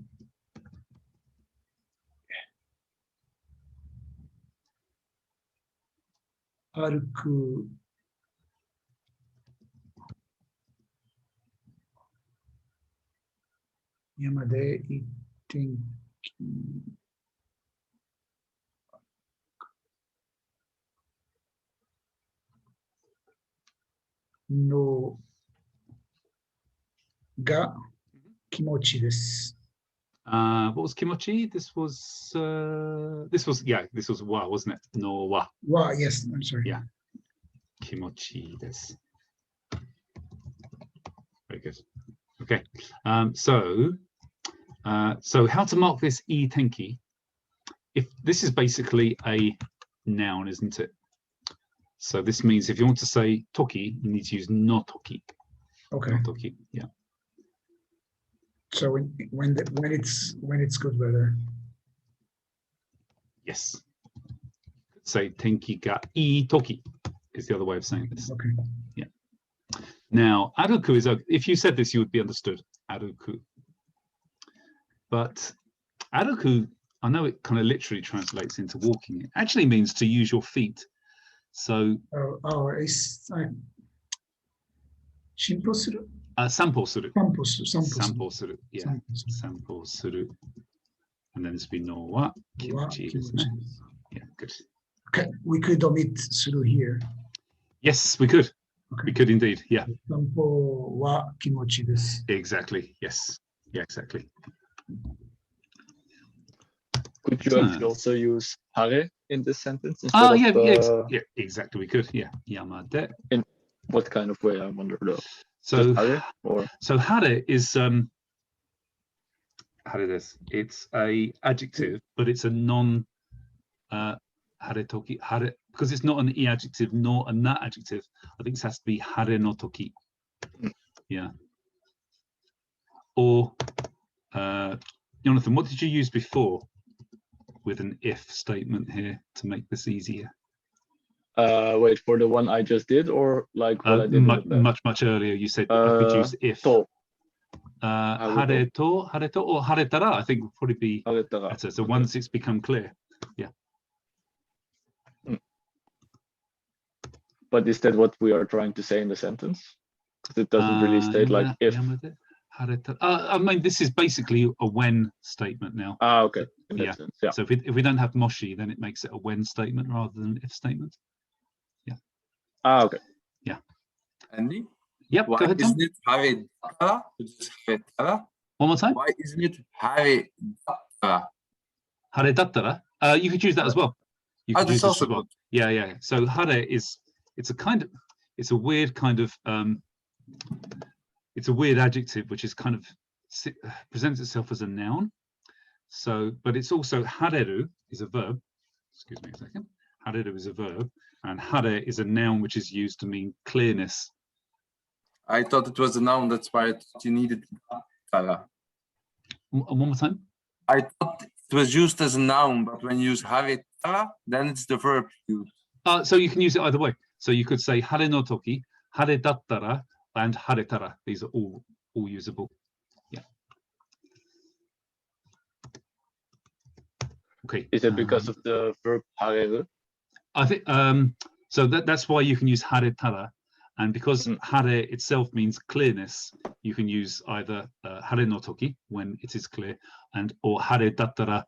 歩く。山でいい天気。のが気持ちです。What was kimochi? This was wa, wasn't it? No wa. Wa, yes, I'm sorry. Yeah. Kimochi desu. Very good. Okay. So how to mark this ii tenki? If this is basically a noun, isn't it? So this means if you want to say toki, you need to use no toki. Okay. No toki. Yeah. So when it's good weather. Yes. Say tenki ga ii toki is the other way of saying this. Okay. Yeah. Now aruku is, if you said this, you would be understood. Aruku. But aruku, I know it kind of literally translates into walking. It actually means to use your feet. So. It's shimpo suru. Sampo suru. Sampo suru. Yeah. Sampo suru. And then it's been no wa kimochi. Yeah, good. Okay, we could omit suru here. Yes, we could. Okay. We could indeed. Yeah. Sampo wa kimochi desu. Exactly. Yes. Yeah, exactly. Could you actually also use hare in this sentence? Oh, yeah, yeah, exactly. We could. Yeah. Yamade. In what kind of way, I wonder though? So hare, or? So hare is it's a adjective, but it's a non hare toki hare, because it's not an e adjective nor a na adjective. I think it has to be hare no toki. Yeah. Or Jonathan, what did you use before with an if statement here to make this easier? Wait, for the one I just did, or like what I did much earlier? You said I could use if. To. Hare to or haretara, I think would probably be better. So once it's become clear, yeah. But is that what we are trying to say in the sentence? Because it doesn't really state like if. I mean, this is basically a when statement now. Okay. In that sense, yeah. So if we don't have moshi, then it makes it a when statement rather than an if statement. Yeah. Okay. Yeah. Andy? Yep. Why go ahead, isn't it haredattara? One more time. Why isn't it haredattara? Haredattara? You could use that as well. You could use this as well. Yeah, yeah. So hare it's a weird kind of it's a weird adjective which is kind of presents itself as a noun. So, but it's also hareru is a verb. Excuse me a second. Hareru is a verb, and hare is a noun which is used to mean clearness. I thought it was a noun, that's why you needed dattara. One more time. I thought it was used as a noun, but when you use haretara, then it's the verb used. So you can use it either way. So you could say hare no toki, haredattara, and haretara. These are all usable. Yeah. Okay. Is it because of the verb hareru? I think so. That's why you can use haretara, and because hare itself means clearness, you can use either hare no toki when it is clear, or haredattara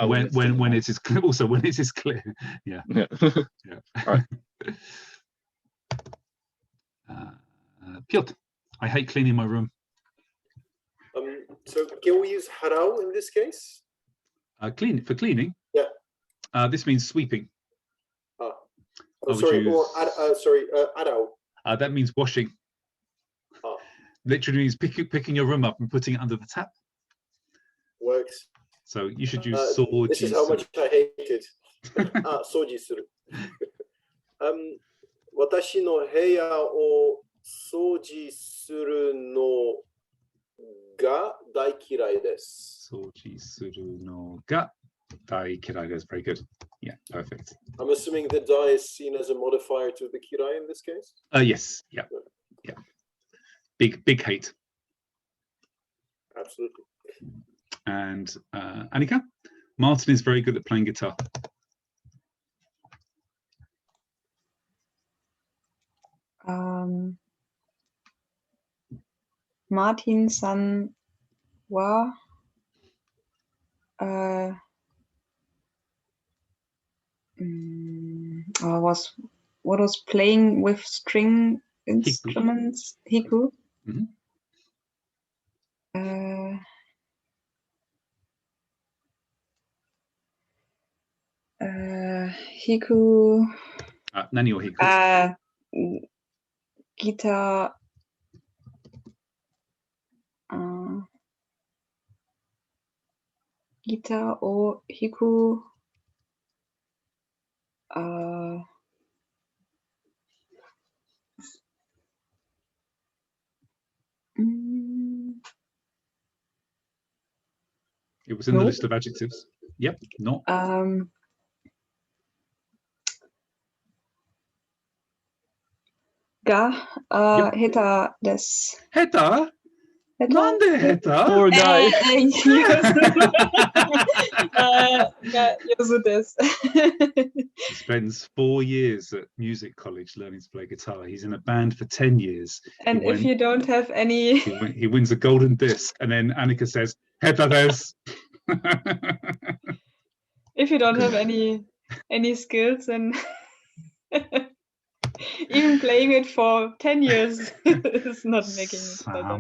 when it is also when it is clear. Yeah. Yeah. Yeah. All right. Piotr, I hate cleaning my room. So can we use harau in this case? For cleaning? Yeah. This means sweeping. Sorry, arau. That means washing. Literally means picking your room up and putting it under the tap. Works. So you should use soji. This is how much I hate it. Soji suru. 私の部屋を掃除するのが大嫌いです。掃除するのが大嫌いです. Very good. Yeah, perfect. I'm assuming the dai is seen as a modifier to the kirai in this case? Yes. Yeah. Yeah. Big hate. Absolutely. And Annika? Martin is very good at playing guitar. Martin-san wa was playing with string instruments. Hiku. Hiku. Nani or Hiku? Guitar. Guitar or Hiku. It was in the list of adjectives. Yep, not. Ga heta desu. Heta? Nande heta? Poor guy. He spends 4 years at music college learning to play guitar. He's in a band for 10 years. And if you don't have any... He wins a golden disc, and then Annika says, Heta desu. If you don't have any skills, and even playing it for 10 years is not making it better.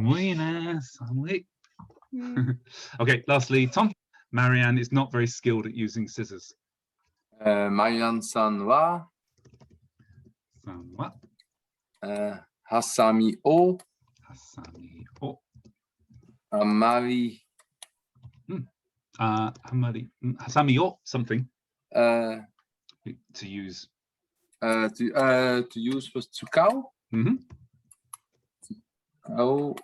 Okay, lastly, Tom. Marianne is not very skilled at using scissors. Marianne-san wa hasami o amari hasami o something to use. To use was tsukao. Oh,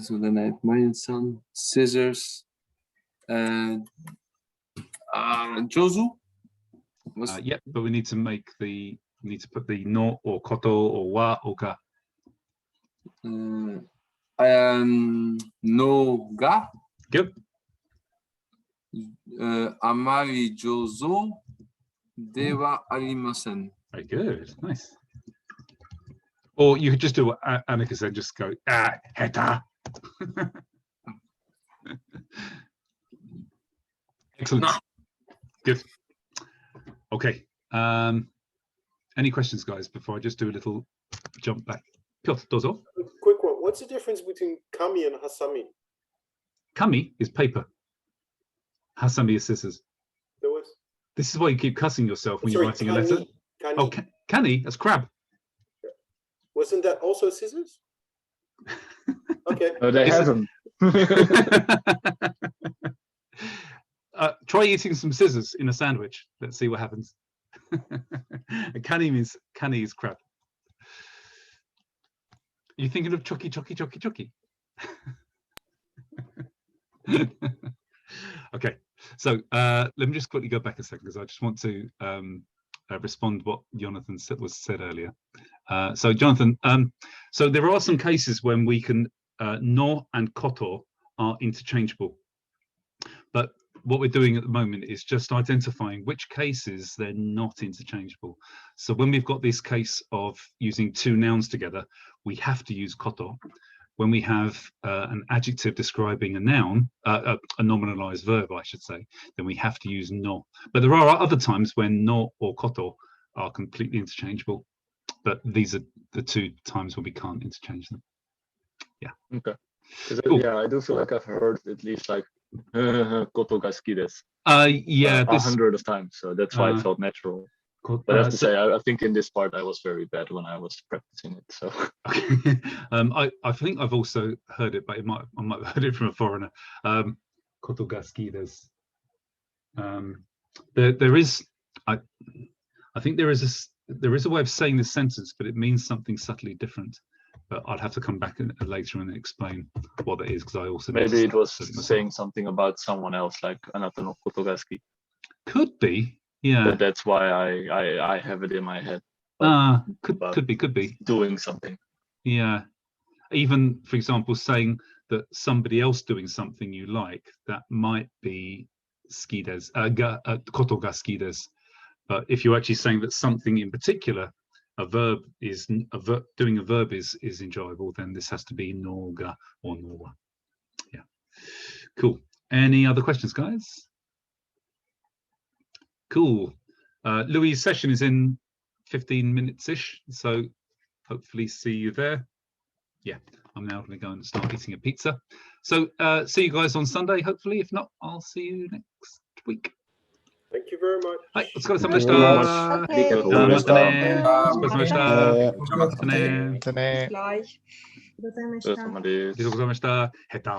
so then I have Marianne-san, scissors, jozu. Yep, but we need to put the no or koto or wa or ga. No ga. Good. Amari jozo dewa arimasen. Very good, nice. Or you could just do what Annika said, just go, heta. Excellent. Good. Okay. Any questions, guys, before I just do a little jump back? Piotr, dozo. A quick one. What's the difference between kami and hasami? Kami is paper. Hasami is scissors. There was. This is why you keep cussing yourself when you're writing a letter. Kani. Oh, kani, that's crab. Wasn't that also scissors? Okay. No, they haven't. Try eating some scissors in a sandwich. Let's see what happens. Kani is crab. You're thinking of choki. Okay, so let me just quickly go back a second because I just want to respond what Jonathan said earlier. So Jonathan, so there are some cases when we can no and koto are interchangeable, but what we're doing at the moment is just identifying which cases they're not interchangeable. So when we've got this case of using two nouns together, we have to use koto. when we have an adjective describing a noun, a nominalized verb, I should say, then we have to use no. But there are other times when no or koto are completely interchangeable. But these are the two times when we can't interchange them. Yeah. Okay. Cool. Yeah, I do feel like I've heard at least like koto ga suki desu. Yeah, 100 of times. So that's why it felt natural. But I have to say, I think in this part I was very bad when I was practicing it. So I think I've also heard it, but I might have heard it from a foreigner. Koto ga suki desu. There is, I think there is a way of saying this sentence, but it means something subtly different. But I'd have to come back later and explain what that is, because I also maybe it was saying something about someone else, like anata no koto ga suki. Could be, yeah. But that's why I have it in my head. Could be doing something. Yeah, even for example, saying that somebody else doing something you like, that might be suki desu, koto ga suki desu. But if you're actually saying that something in particular, doing a verb is enjoyable, then this has to be no ga or no wa. Yeah, cool. Any other questions, guys? Cool. Louis' session is in 15 minutes-ish, so hopefully see you there. Yeah, I'm now going to go and start eating a pizza. So see you guys on Sunday, hopefully. If not, I'll see you next week. Thank you very much. はい、お疲れ様でしThank you very much. た。 Okay. またね。お疲れ様でした。またね。またね。 Bis gleich. ありがとうございました。お疲れ様です。ありがとうございました。下手。